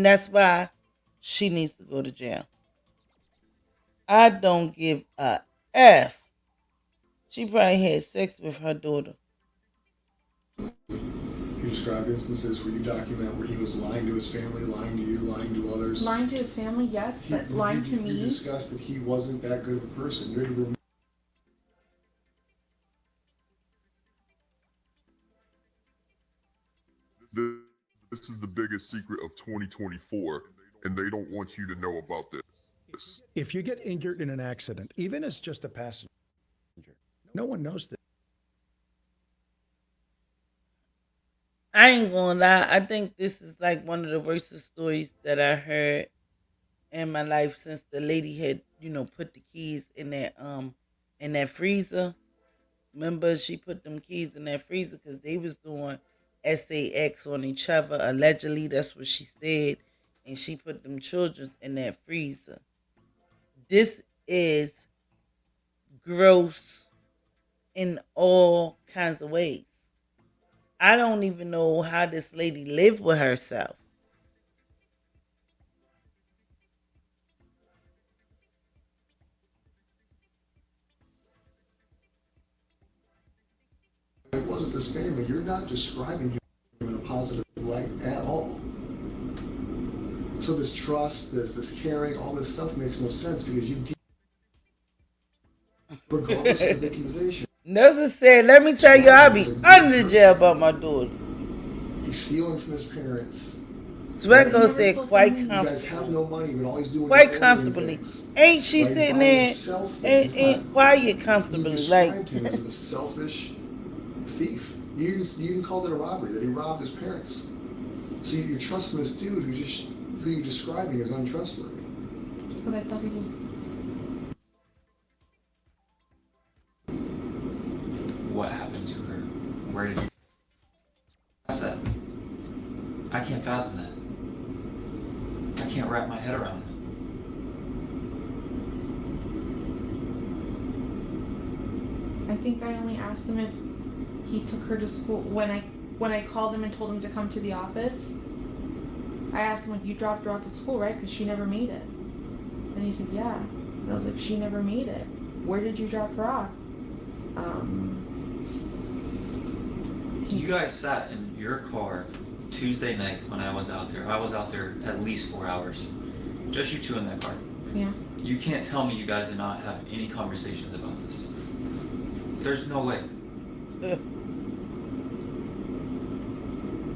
that's why she needs to go to jail. I don't give a F. She probably had sex with her daughter. You described instances where you document where he was lying to his family, lying to you, lying to others. Lying to his family, yes, but lying to me. You discussed that he wasn't that good of a person. You had to This is the biggest secret of 2024, and they don't want you to know about this. If you get injured in an accident, even as just a passenger, no one knows this. I ain't gonna lie. I think this is like one of the worst stories that I heard in my life since the lady had, put the keys in that freezer. Remember, she put them keys in that freezer because they was doing SAX on each other. Allegedly, that's what she said. And she put them children in that freezer. This is gross in all kinds of ways. I don't even know how this lady lived with herself. It wasn't this family. You're not describing him in a positive light at all. So this trust, this caring, all this stuff makes no sense because you, regardless of the victimization. Nelson said, let me tell you, I'll be under the jail about my daughter. He's stealing from his parents. Swecko said quite You guys have no comfortably. money, but all he's doing Quite is ordering comfortably. things. Ain't she Right? He's sitting buying there himself things. and quiet You comfortably? Like, described him as a selfish thief. You even called it a robbery, that he robbed his parents. So you're trusting this dude who you're describing as untrustworthy. But I thought he was. What happened to her? Where did you that? I can't fathom that. I can't wrap my head around it. I think I only asked him if he took her to school when I called him and told him to come to the office. I asked him, like, you dropped her off at school, right? Because she never made it. And he said, yeah. And I was like, she never made it. Where did you drop her off? You guys sat in your car Tuesday night when I was out there. I was out there at least 4 hours. Just you two in that car. Yeah. You can't tell me you guys did not have any conversations about this. There's no way.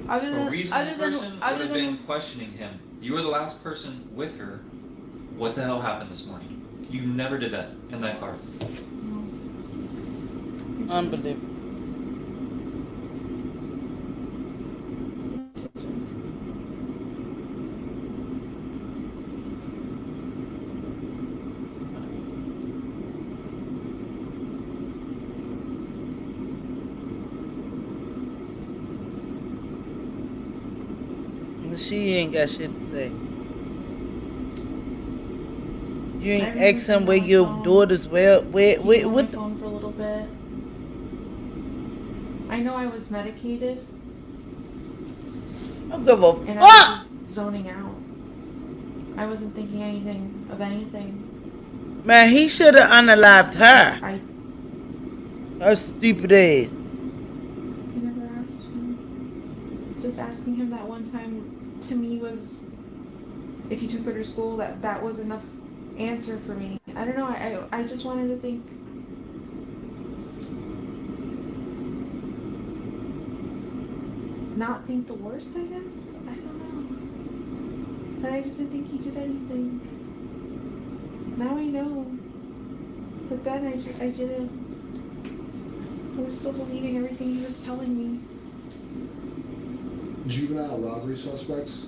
A reasonable person would have been questioning him. You were the last person with her. What the hell happened this morning? You never did that in that car. unbelievable. She ain't got shit to say. You ain't asking where your daughter's well. What the? Phone for a little bit. I know I was medicated. I don't give a and fuck. I was just zoning out. I wasn't thinking anything of anything. Man, he should have unalived her. I Her stupid ass. never asked him. Just asking him that one time to me was, if he took her to school, that was enough answer for me. I don't know. I just wanted to think. Not think the worst, I guess. I don't know. But I just didn't think he did anything. Now I know. But then I didn't. I was still believing everything he was telling me. Juvenile robbery suspects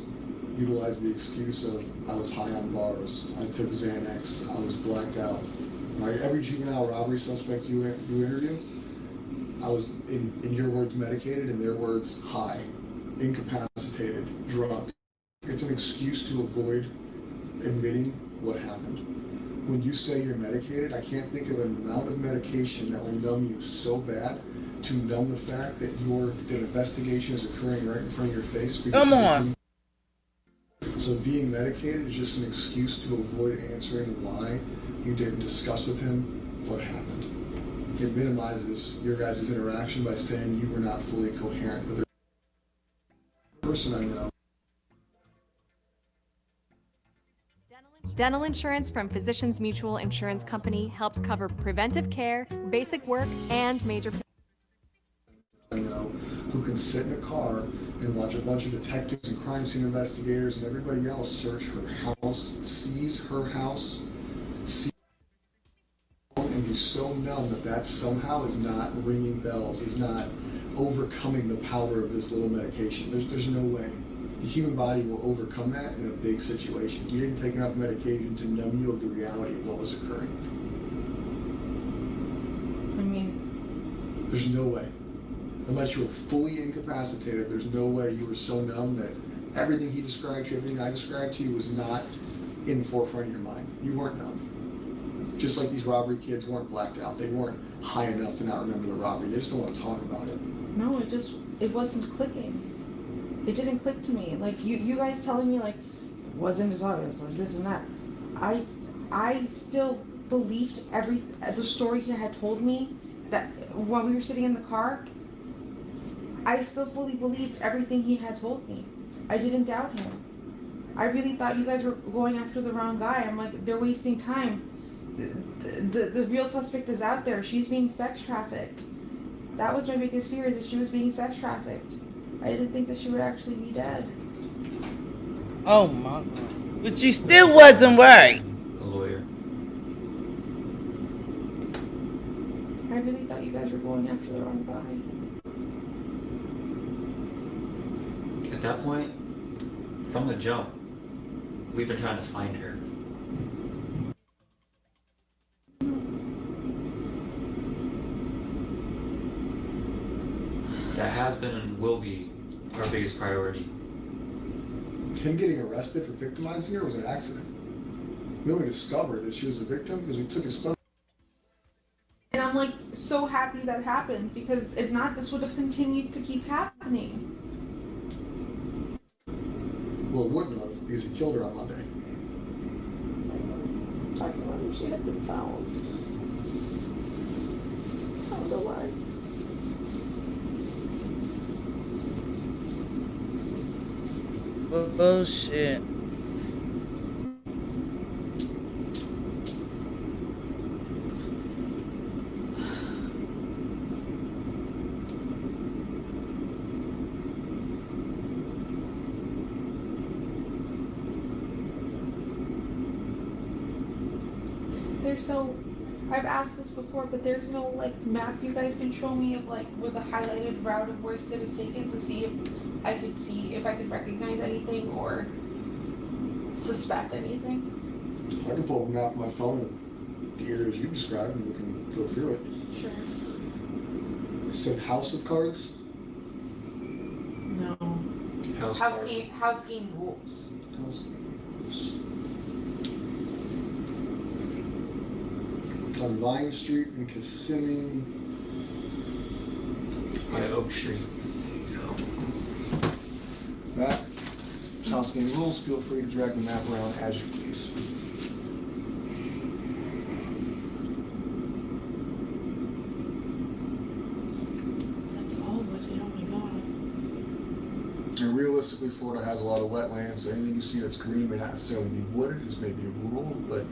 utilize the excuse of, I was high on bars, I took Xanax, I was blacked out. Right? Every juvenile robbery suspect you interview, I was, in your words, medicated, in their words, high, incapacitated, drunk. It's an excuse to avoid admitting what happened. When you say you're medicated, I can't think of an amount of medication that will numb you so bad to numb the fact that the investigation is occurring right in front of your face. Come on. So being medicated is just an excuse to avoid answering why you didn't discuss with him what happened. It minimizes your guys' interaction by saying you were not fully coherent. But there's a person I know. Dental insurance from Physicians Mutual Insurance Company helps cover preventive care, basic work, and major. I know who can sit in a car and watch a bunch of detectives and crime scene investigators and everybody else search her house, seize her house, and be so numb that somehow is not ringing bells, is not overcoming the power of this little medication. There's no way. The human body will overcome that in a big situation. You didn't take enough medication to numb you of the reality of what was occurring. I mean, there's no way. Unless you were fully incapacitated, there's no way you were so numb that everything he described to you, everything I described to you was not in the forefront of your mind. You weren't numb. Just like these robbery kids weren't blacked out. They weren't high enough to not remember the robbery. They just don't want to talk about it. no, it wasn't clicking. It didn't click to me. Like you guys telling me like it wasn't as obvious, like this and that. I still believed the story he had told me, that while we were sitting in the car. I still fully believed everything he had told me. I didn't doubt him. I really thought you guys were going after the wrong guy. I'm like, they're wasting time. The real suspect is out there. She's being sex trafficked. That was my biggest fear, is that she was being sex trafficked. I didn't think that she would actually be dead. Oh my God. But you still wasn't right. A lawyer. I really thought you guys were going after the wrong guy. At that point, from the jump, we've been trying to find her. That has been and will be our biggest priority. Him getting arrested for victimizing her was an accident. We only discovered that she was a victim because we took his photo. And I'm like so happy that happened, because if not, this would have continued to keep happening. Well, it wouldn't have, because he killed her on Monday. Talking about if she had been found. Found alive. Bullshit. There's no, I've asked this before, but there's no like map you guys can show me of like with a highlighted route of where he could have taken, to see if I could recognize anything or suspect anything. I can pull up a map on my phone of the areas you described and we can go through it. Sure. You said House of Cards? No. House game rules. House game rules. On Vine Street in Kissimmee. By Oak Street. Map. House game rules. Feel free to drag the map around as you please. That's all wooded, oh my god. And realistically, Florida has a lot of wetlands, so anything you see that's green may not necessarily be wooded. This may be a rule, but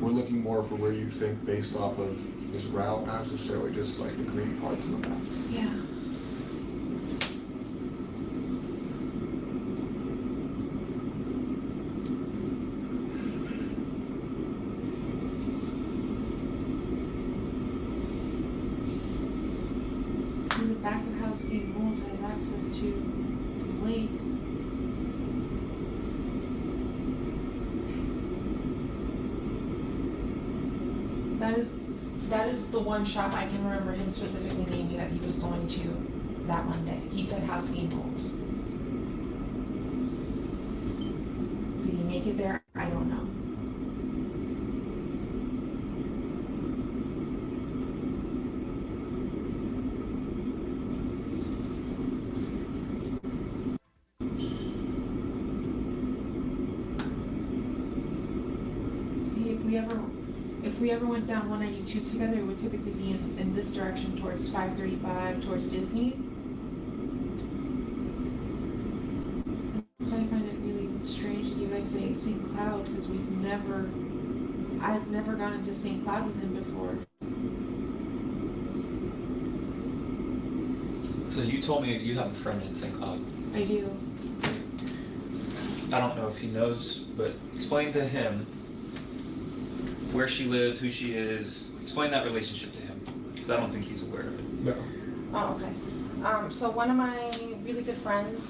we're looking more for where you think based off of this route, not necessarily just like the green parts of the map. Yeah. In the back of House Game Rules, I have access to the lake. That is the one shop I can remember him specifically naming that he was going to that Monday. He said House Game Rules. Did he make it there? I don't know. See, if we ever went down 192 together, it would typically be in this direction towards 535, towards Disney. So I find it really strange that you guys say St. Cloud, because I've never gone into St. Cloud with him before. So you told me you have a friend in St. Cloud. I do. I don't know if he knows, but explain to him where she lives, who she is. Explain that relationship to him, because I don't think he's aware of it. No. Oh, okay. So one of my really good friends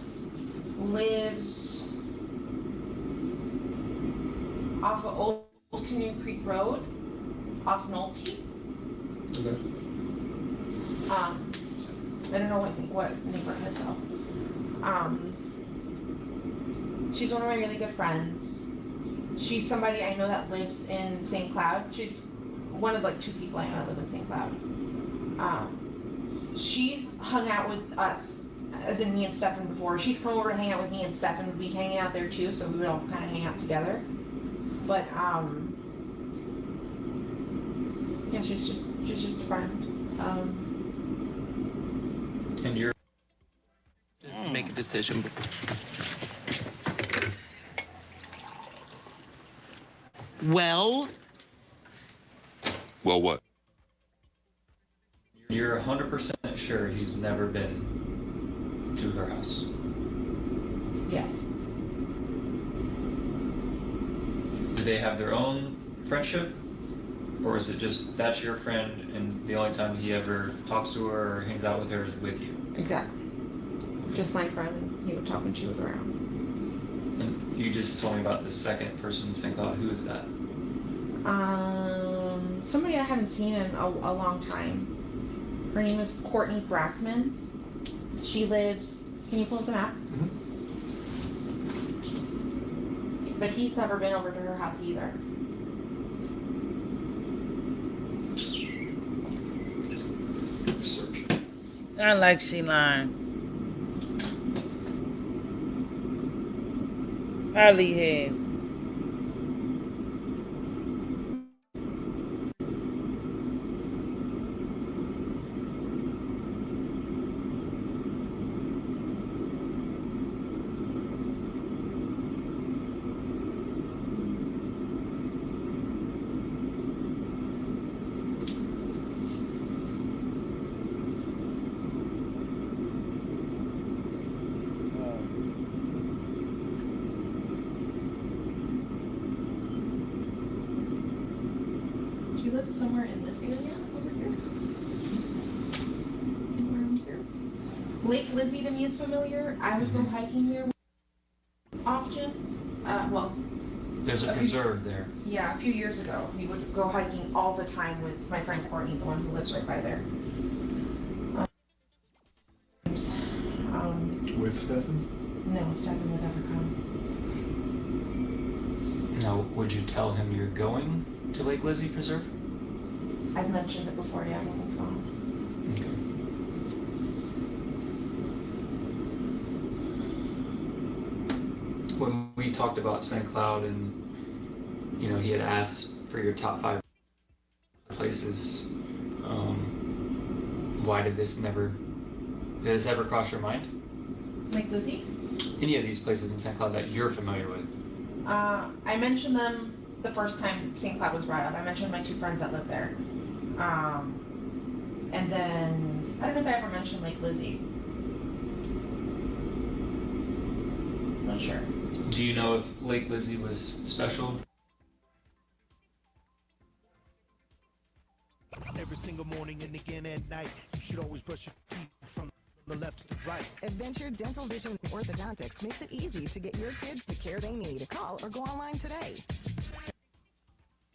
lives off of Old Canoe Creek Road, off Nolte. Okay. I don't know what neighborhood though. She's one of my really good friends. She's somebody I know that lives in St. Cloud. She's one of like two people I know that live in St. Cloud. She's hung out with us, as in me and Stefan before. She's come over to hang out with me and Stefan. We'd be hanging out there too, so we would all kind of hang out together. But yeah, she's just a friend. And you're make a decision. Well, what? You're 100% sure he's never been to her house. Yes. they have their own friendship? Or is it just that's your friend and the only time he ever talks to her or hangs out with her is with you? Exactly. Just my friend. He would talk when she was around. And you just told me about the second person in St. Cloud. Who is that? Somebody I haven't seen in a long time. Her name is Courtney Brackman. She lives. Can you pull up the map? Mm-hmm. But he's never been over to her house either. Search. Sound like she lying. Probably have. She lives somewhere in this area over here. Around here. Lake Lizzie to me is familiar. I would go hiking there often. Well, There's a preserve there. yeah, a few years ago, we would go hiking all the time with my friend Courtney, the one who lives right by there. With Stefan? No, Stefan would never come. Now, would you tell him you're going to Lake Lizzie Preserve? I've mentioned it before, yeah, on the phone. Okay. When we talked about St. Cloud and, you know, he had asked for your top 5 places, why did this ever cross your mind? Lake Lizzie? Any of these places in St. Cloud that you're familiar with? I mentioned them the first time St. Cloud was brought up. I mentioned my 2 friends that live there. And then, I don't know if I ever mentioned Lake Lizzie. Not sure. Do you know if Lake Lizzie was special? Every single morning and again at night, you should always brush your teeth from the left to the right. Adventure Dental Vision Orthodontics makes it easy to get your kids the care they need. Call or go online today.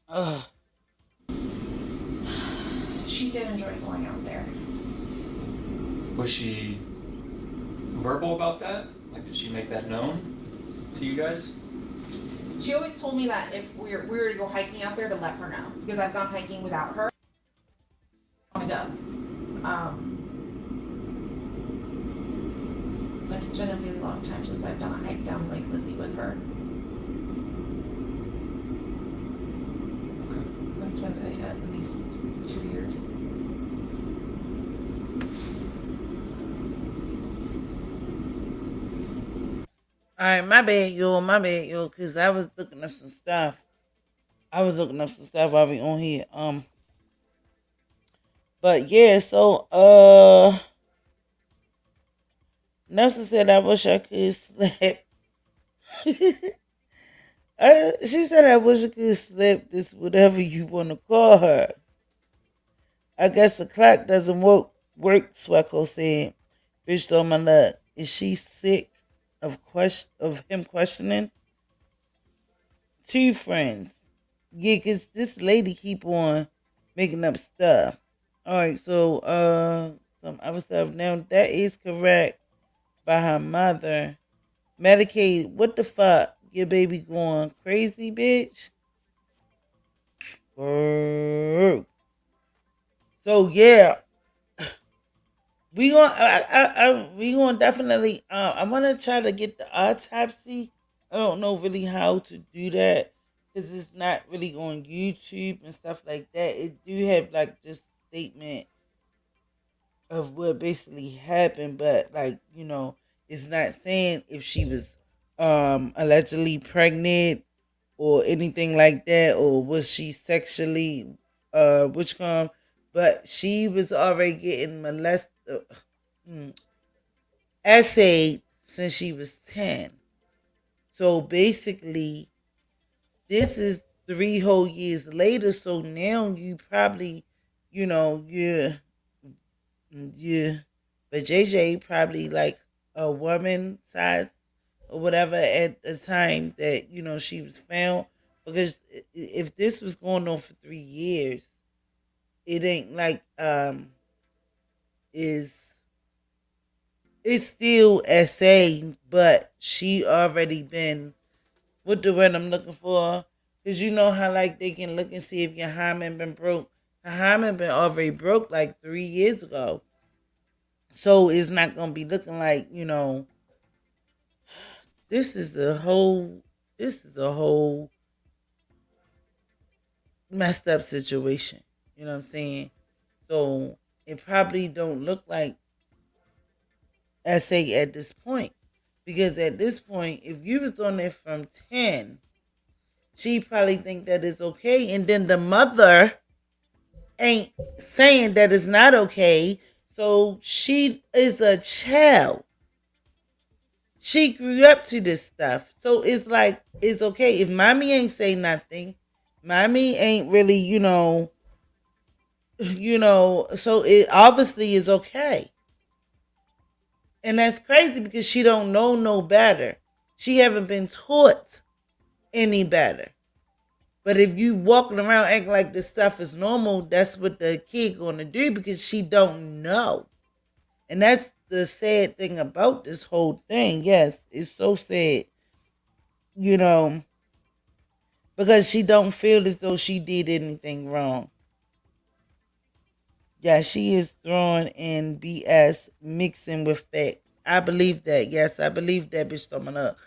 Ugh. She did enjoy going out there. Was she verbal about that? Like, did she make that known to you guys? She always told me that if we were to go hiking out there to let her know, because I've gone hiking without her. I want to go. But it's been a really long time since I've done a hike down Lake Lizzie with her. It's been at least 2 years. Alright, my bad, yo, cause I was looking up some stuff. While we on here. But yeah, so Nelson said I wish I could slap. She said I wish I could slap this whatever you wanna call her. I guess the clock doesn't work, Swecko said. Bitch on my luck. Is she sick of him questioning? 2 friends. Yeah, cause this lady keep on making up stuff. Alright, so some other stuff. Now that is correct by her mother. Medicaid, what the fuck? Your baby going crazy, bitch? Grrr. So yeah, we gonna definitely. I want to try to get the autopsy. I don't know really how to do that because it's not really on YouTube and stuff like that. It do have like just statement of what basically happened, but like it's not saying if she was allegedly pregnant or anything like that, or was she sexually which come, but she was already getting molested, essayed since she was 10. So basically, this is 3 whole years later, so now you probably, yeah, but JJ probably like a woman size or whatever at the time that she was found, because if this was going on for 3 years, it ain't like is it's still SA, but she already been, what the word I'm looking for, because you know how like they can look and see if your hymen been broke. Her hymen been already broke like 3 years ago, so it's not gonna be looking like this is a whole this is a whole messed up situation. You know what I'm saying? So it probably don't look like SA at this point, because at this point, if you was doing it from 10, she probably think that it's okay, and then the mother ain't saying that it's not okay. So she is a child. She grew up to this stuff. So it's like it's okay. If mommy ain't say nothing, mommy ain't really, so it obviously is okay. And that's crazy because she don't know no better. She haven't been taught any better. But if you walking around acting like this stuff is normal, that's what the kid gonna do because she don't know. And that's the sad thing about this whole thing. Yes, it's so sad, you know, because she don't feel as though she did anything wrong. Yeah, she is throwing in BS, mixing with facts. I believe that. Yes, I believe that bitch throwing up.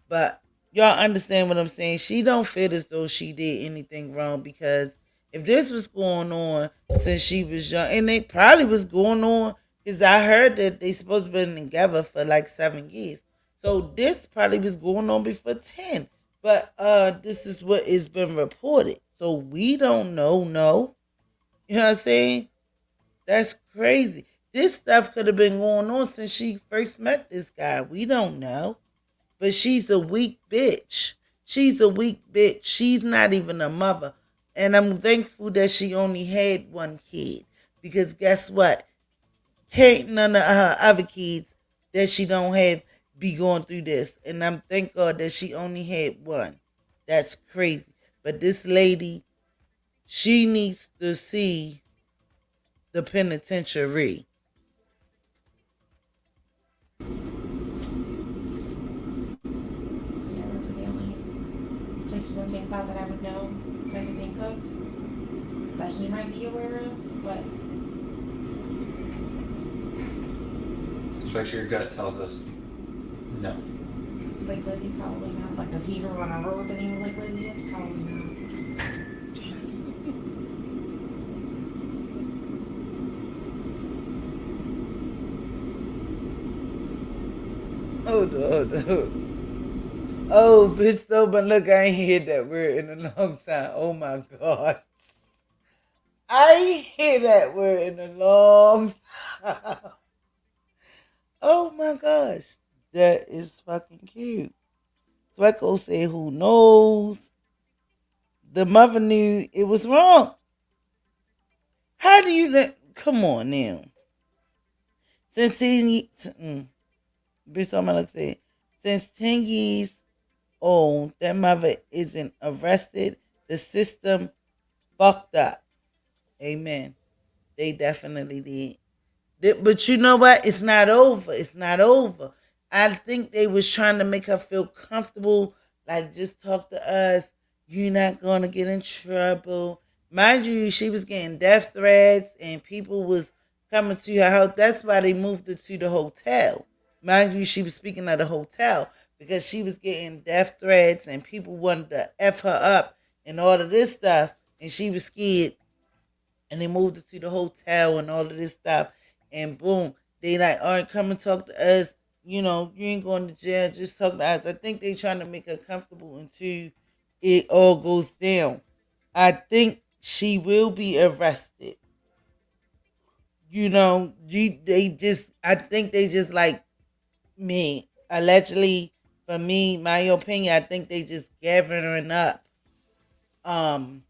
But y'all understand what I'm saying? She don't feel as though she did anything wrong, because if this was going on since she was young, and it probably was going on because I heard that they supposed to been together for like 7 years. So this probably was going on before 10. But this is what has been reported. So we don't know, no. You know what I'm saying? That's crazy. This stuff could have been going on since she first met this guy. We don't know. But she's a weak bitch. She's a weak bitch. She's not even a mother. And I'm thankful that she only had one kid. Because guess what? Can't none of her other kids that she don't have be going through this. And I'm thank God that she only had one. That's crazy. But this lady, she needs to see the penitentiary. Those are the only places I'm thinking about that I would know, that I could think of, that he might be aware of, but Especially your gut tells us no. Lake Lizzie, probably not. Like, does he even remember what the name of Lake Lizzie is? Probably not. Hold on. Oh, bitch, though, but look, I ain't heard that word in a long time. Oh my God. I ain't hear that word in a long time. Oh my gosh. That is fucking cute. Swecko said, who knows? The mother knew it was wrong. How do you know? Come on now. Since 10 years, bitch, I'm gonna say, since 10 years old, that mother isn't arrested. The system fucked up. Amen. They definitely did. But you know what? It's not over. It's not over. I think they was trying to make her feel comfortable. Like, just talk to us. You're not going to get in trouble. Mind you, she was getting death threats and people was coming to her house. That's why they moved her to the hotel. Mind you, she was speaking at the hotel because she was getting death threats and people wanted to F her up and all of this stuff. And she was scared, and they moved her to the hotel and all of this stuff. And boom, they like, all right, come and talk to us. You know, you ain't going to jail. Just talk to us. I think they trying to make her comfortable until it all goes down. I think she will be arrested. You know, I think they just like me. Allegedly, for me, my opinion, I think they just gathering up um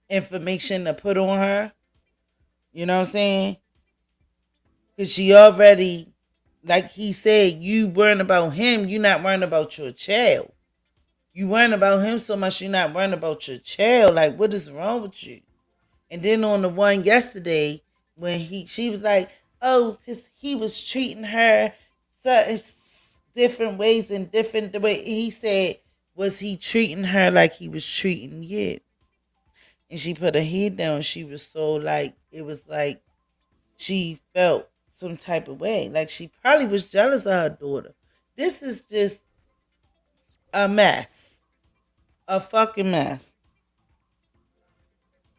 information to put on her. You know what I'm saying? Because she already, like he said, you worrying about him, you not worrying about your child. You worrying about him so much, you're not worrying about your child. Like, what is wrong with you? And then on the one yesterday, when she was like, oh, because he was treating her certain different ways and different the way he said, was he treating her like he was treating you? And she put her head down. She was so like, it was like she felt some type of way. Like she probably was jealous of her daughter. This is just a mess. A fucking mess.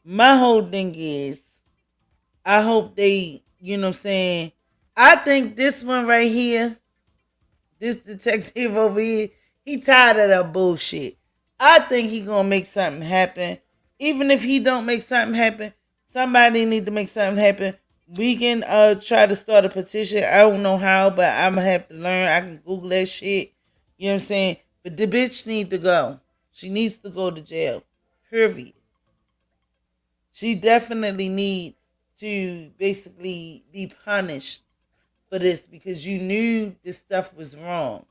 My whole thing is, I hope they, you know what I'm saying? I think this one right here, this detective over here, he tired of that bullshit. I think he gonna make something happen. Even if he don't make something happen, somebody need to make something happen. We can try to start a petition. I don't know how, but I'm gonna have to learn. I can Google that shit. You know what I'm saying? But the bitch need to go. She needs to go to jail. Period. She definitely need to basically be punished for this because you knew this stuff was wrong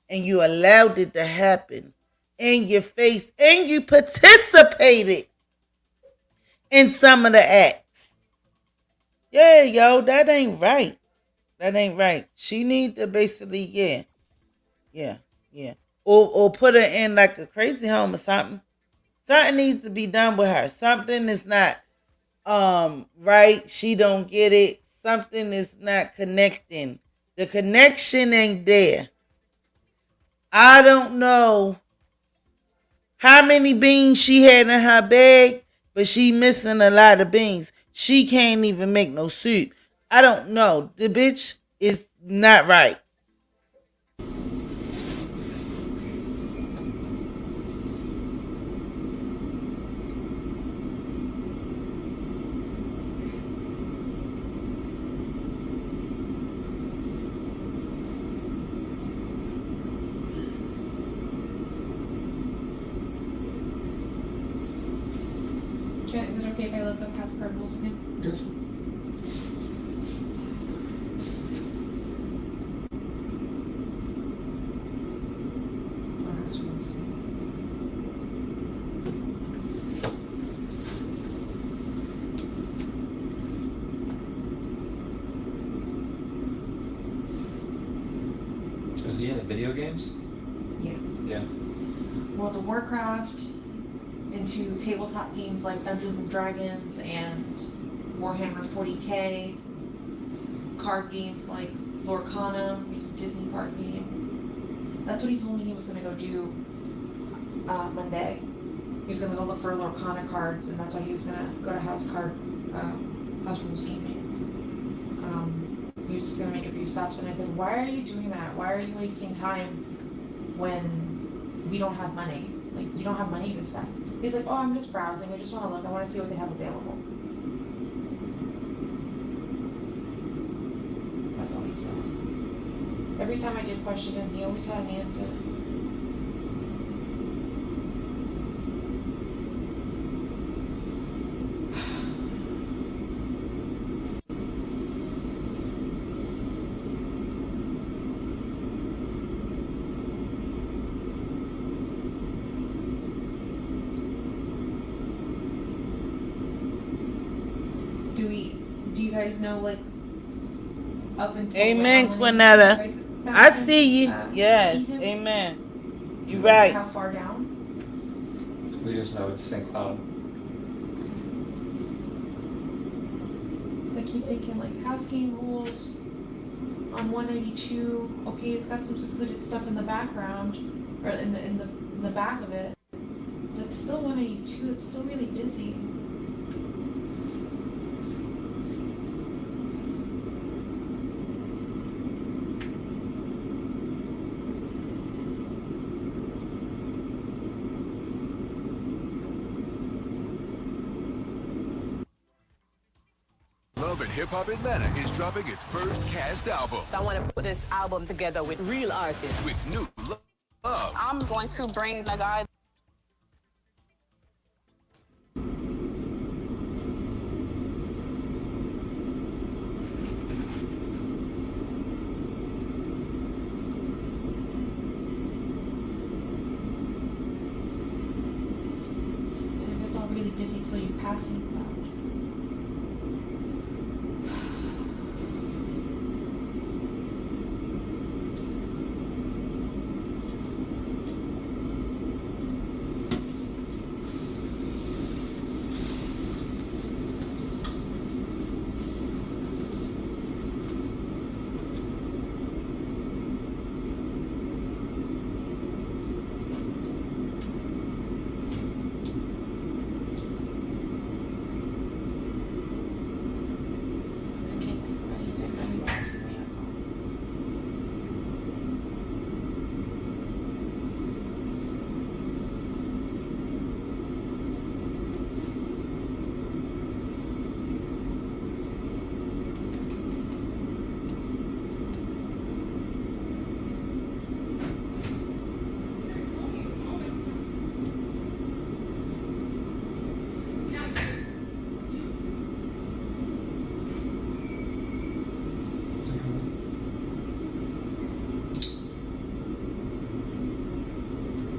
and you allowed it to happen in your face and you participated in some of the acts. Yeah, yo, that ain't right. That ain't right. She need to basically, yeah. Or put her in like a crazy home or something. Something needs to be done with her. Something is not right. She don't get it. Something is not connecting. The connection ain't there. I don't know how many beans she had in her bag, but she missing a lot of beans. She can't even make no soup. I don't know. The bitch is not right. Is it okay if I look up past card rules again? Yes. Was he into video games? Yeah. Yeah. World of Warcraft, into tabletop games like Dungeons and Dragons and Warhammer 40k, card games like Lorcana, which is a Disney card game. That's what he told me he was going to go do Monday. He was going to go look for Lorcana cards, and that's why he was going to go to House Rules Gaming. He was just going to make a few stops, and I said, why are you doing that? Why are you wasting time when we don't have money? Like, you don't have money to spend. He's like, oh, I'm just browsing. I just want to look. I want to see what they have available. That's all he said. Every time I did question him, he always had an answer. Do you guys know, like, up until Amen, Quinetta. I see you. Yes, amen. You're right. How far down? We just know it's St. Cloud. So I keep thinking, like, house game rules on 192. Okay, it's got some secluded stuff in the background, or in the back of it. But it's still 182. It's still really busy. Love and Hip Hop Atlanta is dropping its first cast album. I want to put this album together with real artists. With new love. I'm going to bring the guy. passing cloud.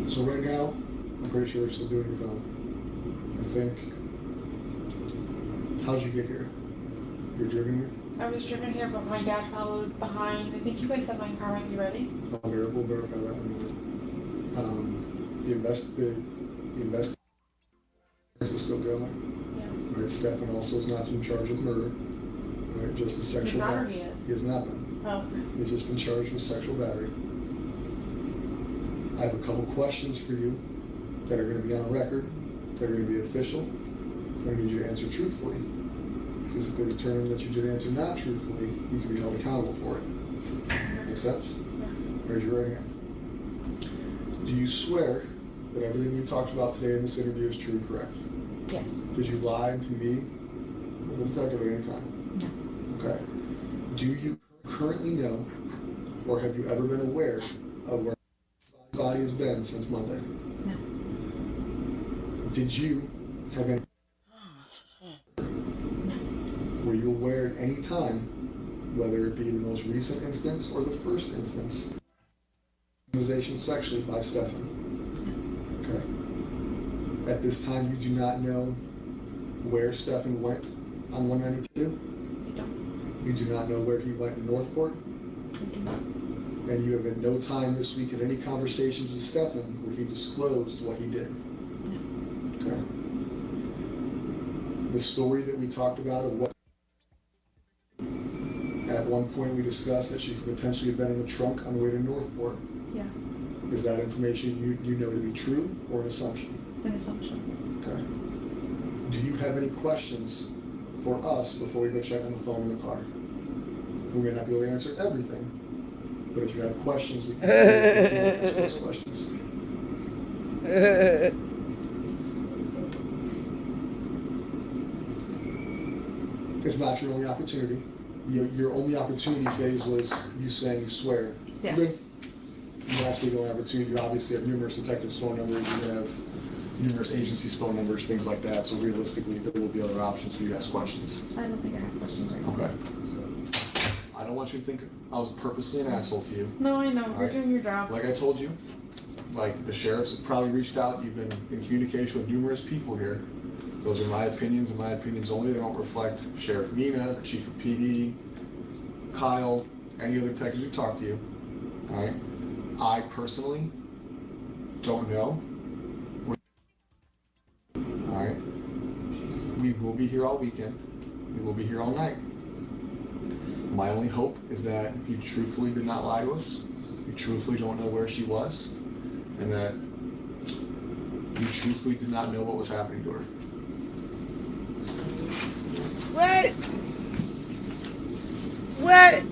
So right now, I'm pretty sure they're still doing your phone. I think. How'd you get here? You're driven here? I was driven here, but my dad followed behind. I think you guys said my car might be ready. We'll verify that in a minute. The investigation is still going. Yeah. Right, Stefan also is not in charge of murder. Right, just the sexual battery. He has not been. Oh, okay. He's just been charged with sexual battery. I have a couple questions for you that are going to be on record, that are going to be official. I'm going to need you to answer truthfully. Because if they determine that you did answer not truthfully, you can be held accountable for it. Make sense? Yeah. Raise your right hand. Do you swear that everything we talked about today in this interview is true and correct? Yes. Did you lie to me or the detective at any time? No. Okay. Do you currently know, or have you ever been aware of where the body has been since Monday? No. Did you have any? Were you aware at any time, whether it be the most recent instance or the first instance, victimization sexually by Stefan? Okay. At this time, you do not know where Stefan went on 192? You do not know where he went in Northport? And you have at no time this week had any conversations with Stefan where he disclosed what he did? Okay. The story that we talked about of what at one point we discussed that she could potentially have been in the trunk on the way to Northport. Yeah. Is that information you know to be true or an assumption? An assumption. Okay. Do you have any questions for us before we go check on the phone in the car? We may not be able to answer everything, but if you have questions, we can answer those questions. It's not your only opportunity. Your only opportunity phase was you saying you swear. Yeah. Good. Lastly, the only opportunity, you obviously have numerous detectives' phone numbers, you have numerous agencies' phone numbers, things like that, so realistically, there will be other options for you to ask questions. I don't think I have questions right now. Okay. I don't want you to think I was purposely an asshole to you. No, I know. You're right? doing your job. Like I told you, like the sheriffs have probably reached out, you've been in communication with numerous people here. Those are my opinions and my opinions only. They don't reflect Sheriff Mina, the Chief of PD, Kyle, any other detectives who talked to you. All right? I personally don't know. All right? We will be here all weekend. We will be here all night. My only hope is that you truthfully did not lie to us. You truthfully don't know where she was. And that you truthfully did not know what was happening to her. What? What?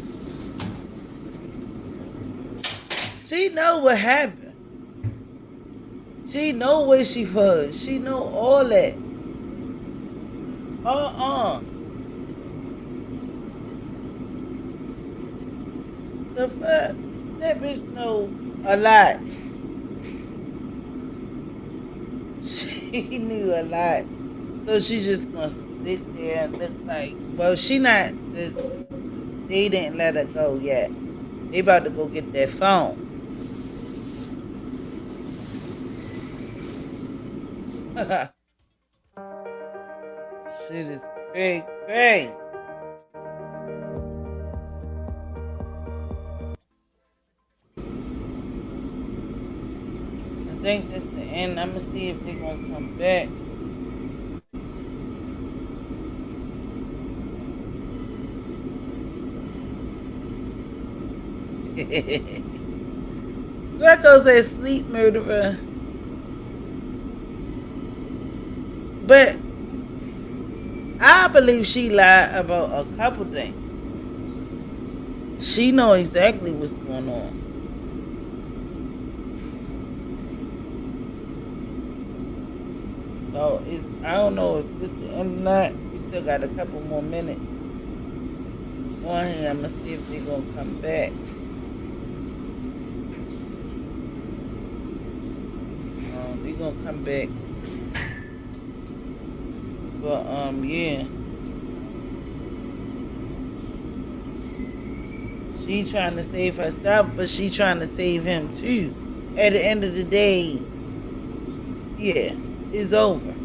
She know what happened. She know where she was. She know all that. The fuck? That bitch know a lot. She knew a lot. So she just gonna sit there and look like, well, she not, they didn't let her go yet. They about to go get that phone. shit is crazy, crazy. I think that's the end. I'm gonna see if they're gonna come back. Sweco says sleep murderer. But I believe she lied about a couple things. She know exactly what's going on. So I don't know if this the end or not. We still got a couple more minutes on here. I'm gonna see if they're gonna come back. They're gonna come back. But yeah. She trying to save herself, but she trying to save him too. At the end of the day, yeah, it's over.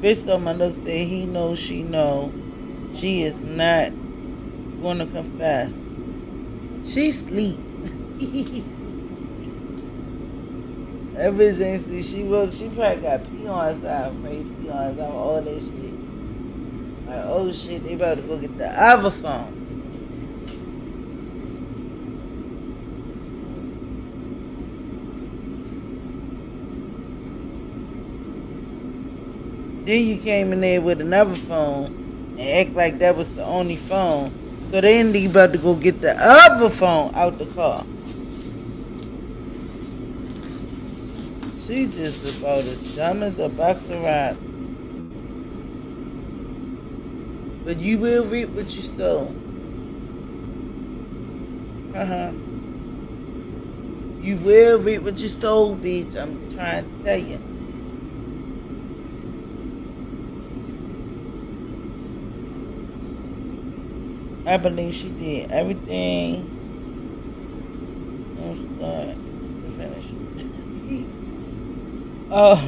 Bitch on my look said he knows she know. She is not gonna confess. She sleep. That bitch ain't sleep. She woke. She probably got pee on herself. Pee on herself. All that shit. Like, oh shit, they about to go get the other phone. Then you came in there with another phone and act like that was the only phone. So then they about to go get the other phone out the car. She just about as dumb as a box of rocks. But you will reap what you sow. You will reap what you sow, bitch. I'm trying to tell you. I believe she did everything from start to finish. Oh,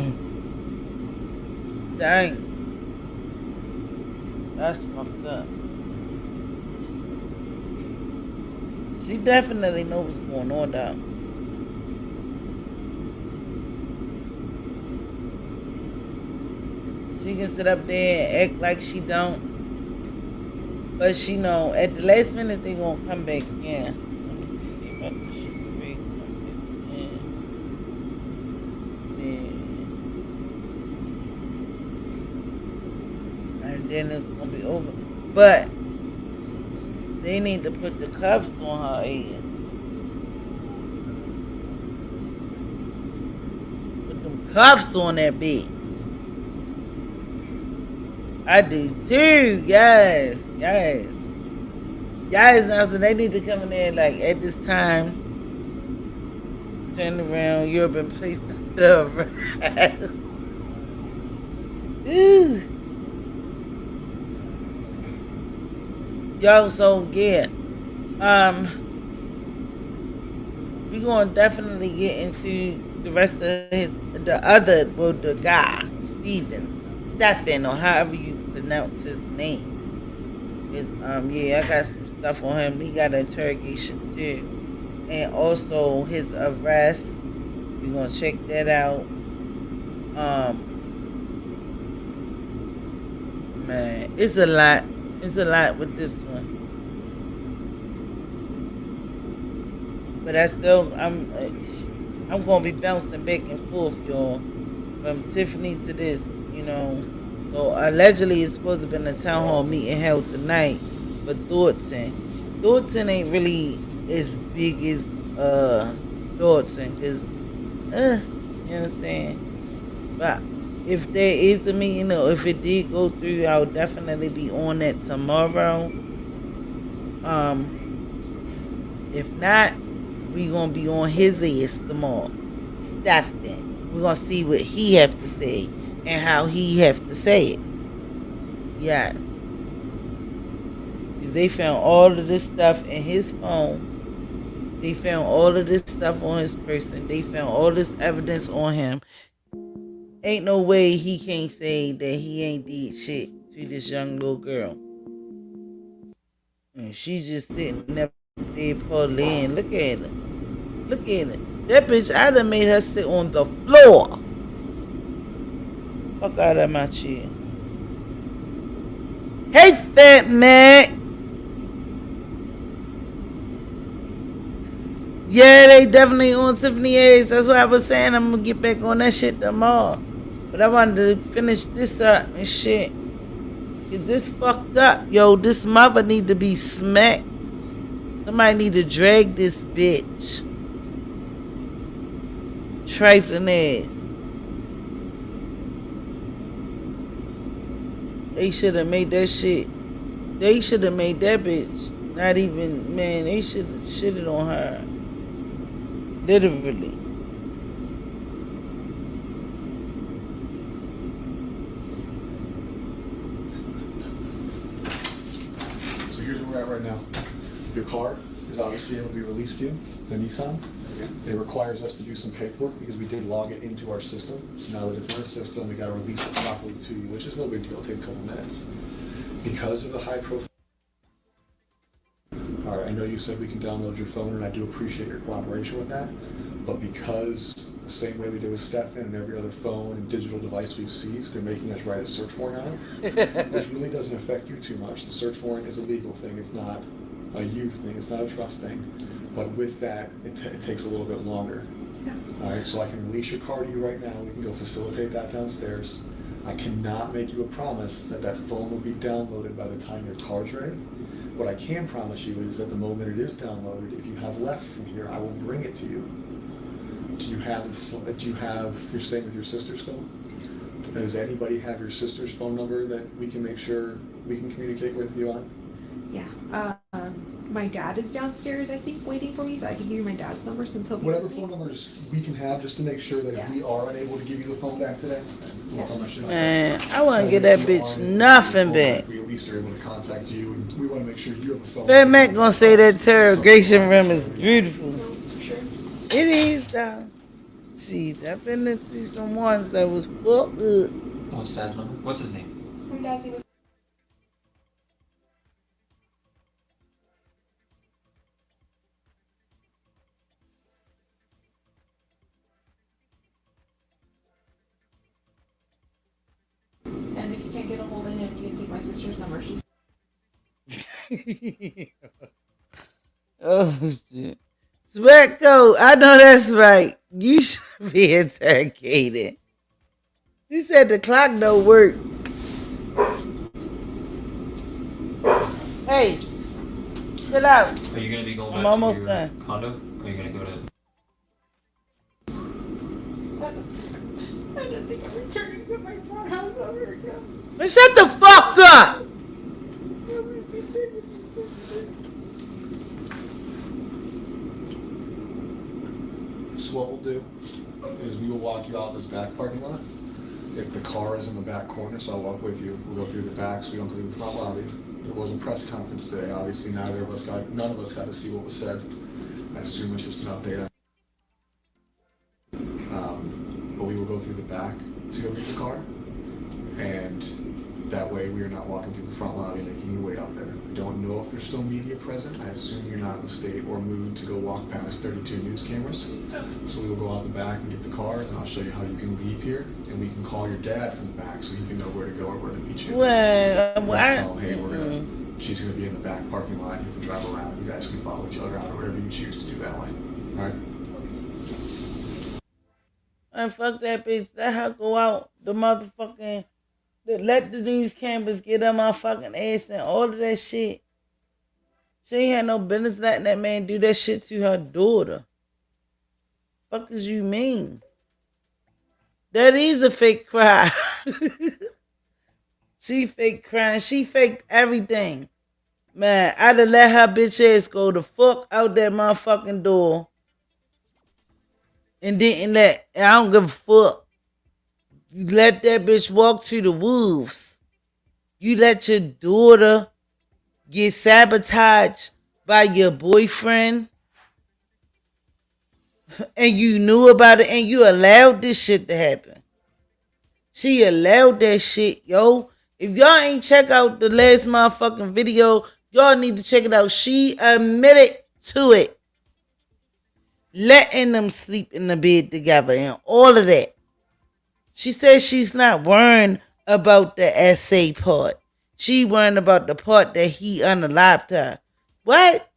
dang. That's fucked up. She definitely knows what's going on though. She can sit up there and act like she don't. But she know at the last minute they gonna come back in. Let me see about this shit. And then it's gonna be over. But they need to put the cuffs on her head. Put them cuffs on that bitch. I do too. Yes. Yes. Yes, now so they need to come in there like at this time. Turn around, you've been placed under arrest. Ooh. Yo, so yeah. We're gonna definitely get into the rest of the guy, Stephen, or however you pronounce his name. Yeah, I got some stuff on him. He got an interrogation too. And also his arrest. We're gonna check that out. Man, it's a lot. It's a lot with this one. But I'm gonna be bouncing back and forth, y'all, from Tiffany to this, you know. So allegedly it's supposed to have been a town hall meeting held tonight, but Thornton ain't really as big as Thornton, cause you understand. But if there is a meeting, or if it did go through, I'll definitely be on that tomorrow. If not, we gonna be on his ass tomorrow. Stephen. We're gonna see what he have to say and how he have to say it. Yes. Because they found all of this stuff in his phone. They found all of this stuff on his person. They found all this evidence on him. Ain't no way he can't say that he ain't did shit to this young little girl. And she just sitting up there parlaying. Look at her. Look at her. That bitch, I done made her sit on the floor. Fuck out of my chair. Hey, fat man. Yeah, they definitely on Tiffany A's. That's what I was saying. I'm gonna get back on that shit tomorrow. But I wanted to finish this up and shit. Cause this fucked up. Yo, this mother need to be smacked. Somebody need to drag this bitch. Trifling ass. They should have made that shit. They should have made that bitch. Not even, man, they should have shitted on her. Literally. So here's where we're at right now. Your car is obviously able to be released to you, the Nissan. It requires us to do some paperwork because we did log it into our system. So now that it's in our system, we got to release it properly to you, which is no big deal. It'll take a couple minutes. Because of the high profile. All right, I know you said we can download your phone, and I do appreciate your cooperation with that. But because the same way we did with Stefan and every other phone and digital device we've seized, they're making us write a search warrant on it, which really doesn't affect you too much. The search warrant is a legal thing. It's not a you thing. It's not a trust thing. But with that, it takes a little bit longer. All right, so I can release your car to you right now. We can go facilitate that downstairs. I cannot make you a promise that that phone will be downloaded by the time your car's ready. What I can promise you is that the moment it is downloaded, if you have left from here, I will bring it to you. You're staying with your sister still? Does anybody have your sister's phone number that we can make sure we can communicate with you on? Yeah. My dad is downstairs, I think, waiting for me, so I can give you my dad's number since he'll be Whatever with me. phone numbers we can have, just to make sure that if we are unable to give you the phone back today, Man, I want to get that bitch nothing back. we at least are able to contact you, and we want to make sure you have a phone. Fat Mac gonna say that interrogation room is beautiful. It is though. See, I've been into some ones that was fucked up. What's Dad's number? What's his name? My dad's name is and if you can't get a hold of him, you can take my sister's number. She's Oh shit. Swecko, I know that's right. You should be interrogated. He said the clock don't work. Hey, chill out. Are you gonna be going I'm back almost to your done. condo? Or are you gonna go to? I don't think I'm returning to my front house ever again. Man, shut the fuck up! So what we'll do is we will walk you out this back parking lot. If the car is in the back corner, so I'll walk with you. We'll go through the back so we don't go through the front lobby. There was a press conference today. Obviously, none of us got to see what was said. I assume it's just an update. But we will go through the back to go get the car, and that way we are not walking through the front lobby making you wait out there. I don't know if there's still media present. I assume you're not in the state or mood to go walk past 32 news cameras. So we will go out the back and get the car, and I'll show you how you can leave here, and we can call your dad from the back so he can know where to go or where to meet you. Well, Tell him, hey, she's gonna be in the back parking lot. You can drive around. You guys can follow each other out or whatever you choose to do that way. All right. And fuck that bitch. Let her go out the motherfucking. Let the news cameras get her motherfucking ass and all of that shit. She ain't had no business letting that man do that shit to her daughter. Fuck is you mean? That is a fake cry. She fake crying. She faked everything. Man, I'd have let her bitch ass go the fuck out that motherfucking door. And didn't let, I don't give a fuck. You let that bitch walk to the wolves. You let your daughter get sabotaged by your boyfriend. And you knew about it and you allowed this shit to happen. She allowed that shit, yo. If y'all ain't check out the last motherfucking video, y'all need to check it out. She admitted to it. Letting them sleep in the bed together and all of that. She says she's not worrying about the essay part. She worrying about the part that he unalived her. What?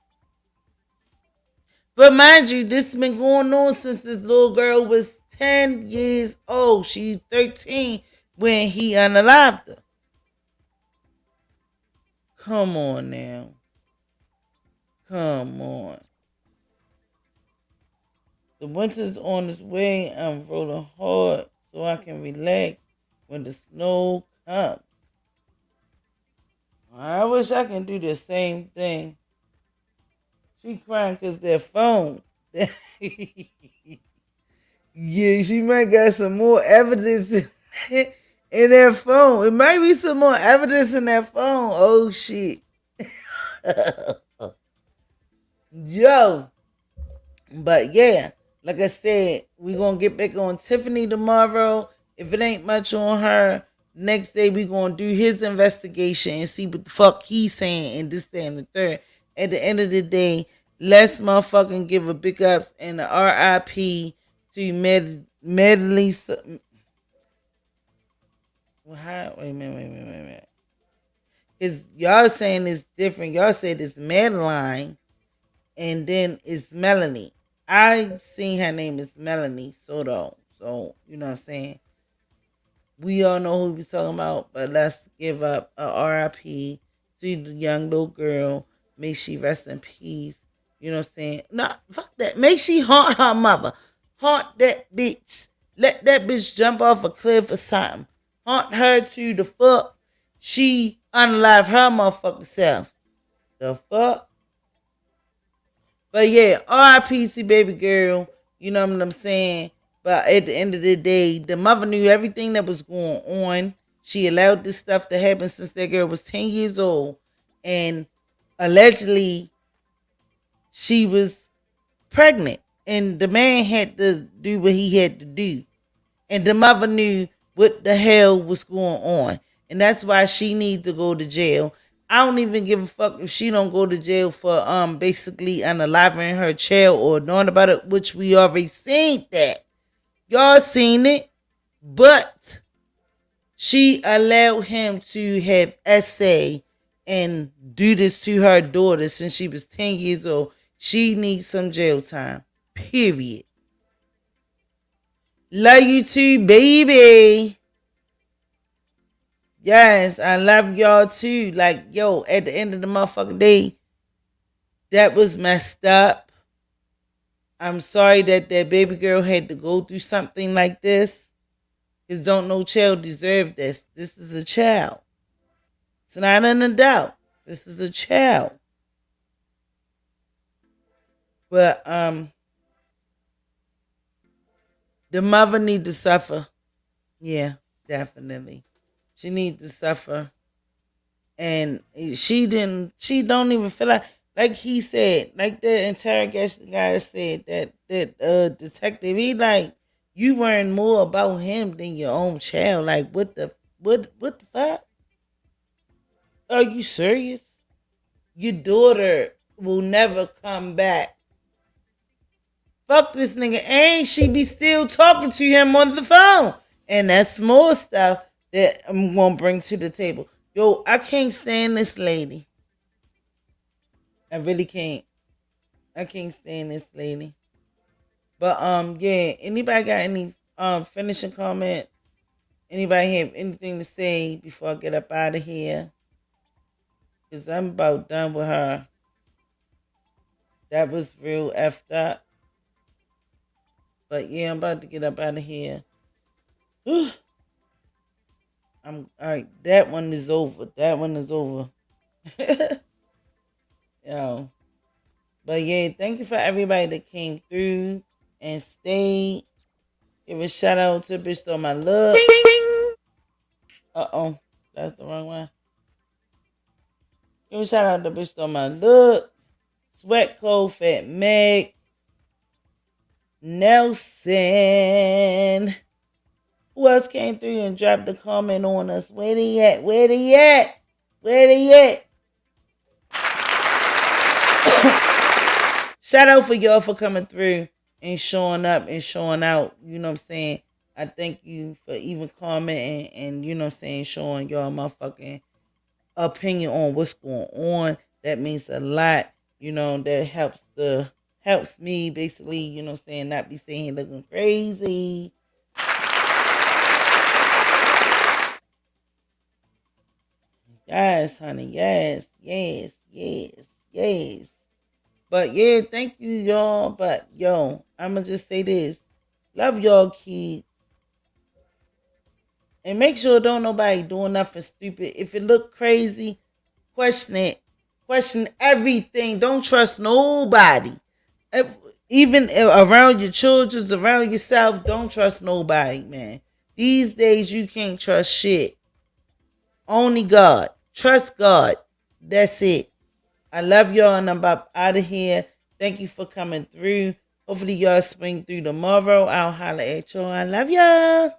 But mind you, this has been going on since this little girl was 10 years old. She's 13 when he unalived her. Come on now. Come on. The winter's on its way. I'm rolling hard so I can relax when the snow comes. I wish I can do the same thing. She crying because their phone. Yeah, she might got some more evidence in that phone. It might be some more evidence in that phone. Oh, shit. Yo. But yeah, like I said, we going to get back on Tiffany tomorrow. If it ain't much on her, next day we going to do his investigation and see what the fuck he's saying and this, that, and the third. At the end of the day, let's motherfucking give a big ups and a RIP to Maline. Wait a minute. Because y'all saying it's different. Y'all said it's Madeline and then it's Melanie. I seen her name is Melanie Soto. So, you know what I'm saying? We all know who we're talking about, but let's give up a RIP to the young little girl. May she rest in peace. You know what I'm saying? No, fuck that. Make she haunt her mother. Haunt that bitch. Let that bitch jump off a cliff or something. Haunt her to the fuck. She unalive her motherfucking self. The fuck? But yeah, RIP baby girl. You know what I'm saying? But at the end of the day, the mother knew everything that was going on. She allowed this stuff to happen since that girl was 10 years old. And allegedly, she was pregnant. And the man had to do what he had to do. And the mother knew what the hell was going on. And that's why she needs to go to jail. I don't even give a fuck if she don't go to jail for basically unaliving her child or knowing about it, which we already seen that. Y'all seen it. But she allowed him to have essay and do this to her daughter since she was 10 years old. She needs some jail time. Period. Love you too, baby. Yes, I love y'all too. Like, yo, at the end of the motherfucking day, that was messed up. I'm sorry that that baby girl had to go through something like this. Because don't no child deserve this. This is a child. It's not an adult. This is a child. But the mother need to suffer. Yeah, definitely. She needs to suffer. And she don't even feel like he said, like the interrogation guy said, that detective, he like, you learn more about him than your own child. Like, what the fuck? Are you serious? Your daughter will never come back. Fuck this nigga. And she be still talking to him on the phone. And that's more stuff that I'm gonna bring to the table. Yo, I can't stand this lady. I really can't. I can't stand this lady. But yeah, anybody got any finishing comments? Anybody have anything to say before I get up out of here? Cause I'm about done with her. That was real effed up. But yeah, I'm about to get up out of here. I'm all right. That one is over. That one is over. Yo. But yeah, thank you for everybody that came through and stayed. Give a shout out to bitch on my look. Uh-oh. That's the wrong one. Give a shout out to bitch on my look. Sweat Cold Fat Meg. Nelson. Who else came through and dropped a comment on us? Where they at? Where they at? Where they at? Shout out for y'all for coming through and showing up and showing out. You know what I'm saying? I thank you for even commenting and you know what I'm saying, showing y'all motherfucking opinion on what's going on. That means a lot. You know, that helps me basically, you know what I'm saying, not be sitting here looking crazy. Yes, honey. Yes, yes, yes, yes. But yeah, thank you, y'all. But yo, I'ma just say this. Love y'all kids. And make sure don't nobody doing nothing stupid. If it look crazy, question it. Question everything. Don't trust nobody. Even around your children, around yourself, don't trust nobody, man. These days you can't trust shit. Only God. Trust God. That's it. I love y'all and I'm about out of here. Thank you for coming through. Hopefully y'all swing through tomorrow. I'll holler at y'all. I love y'all.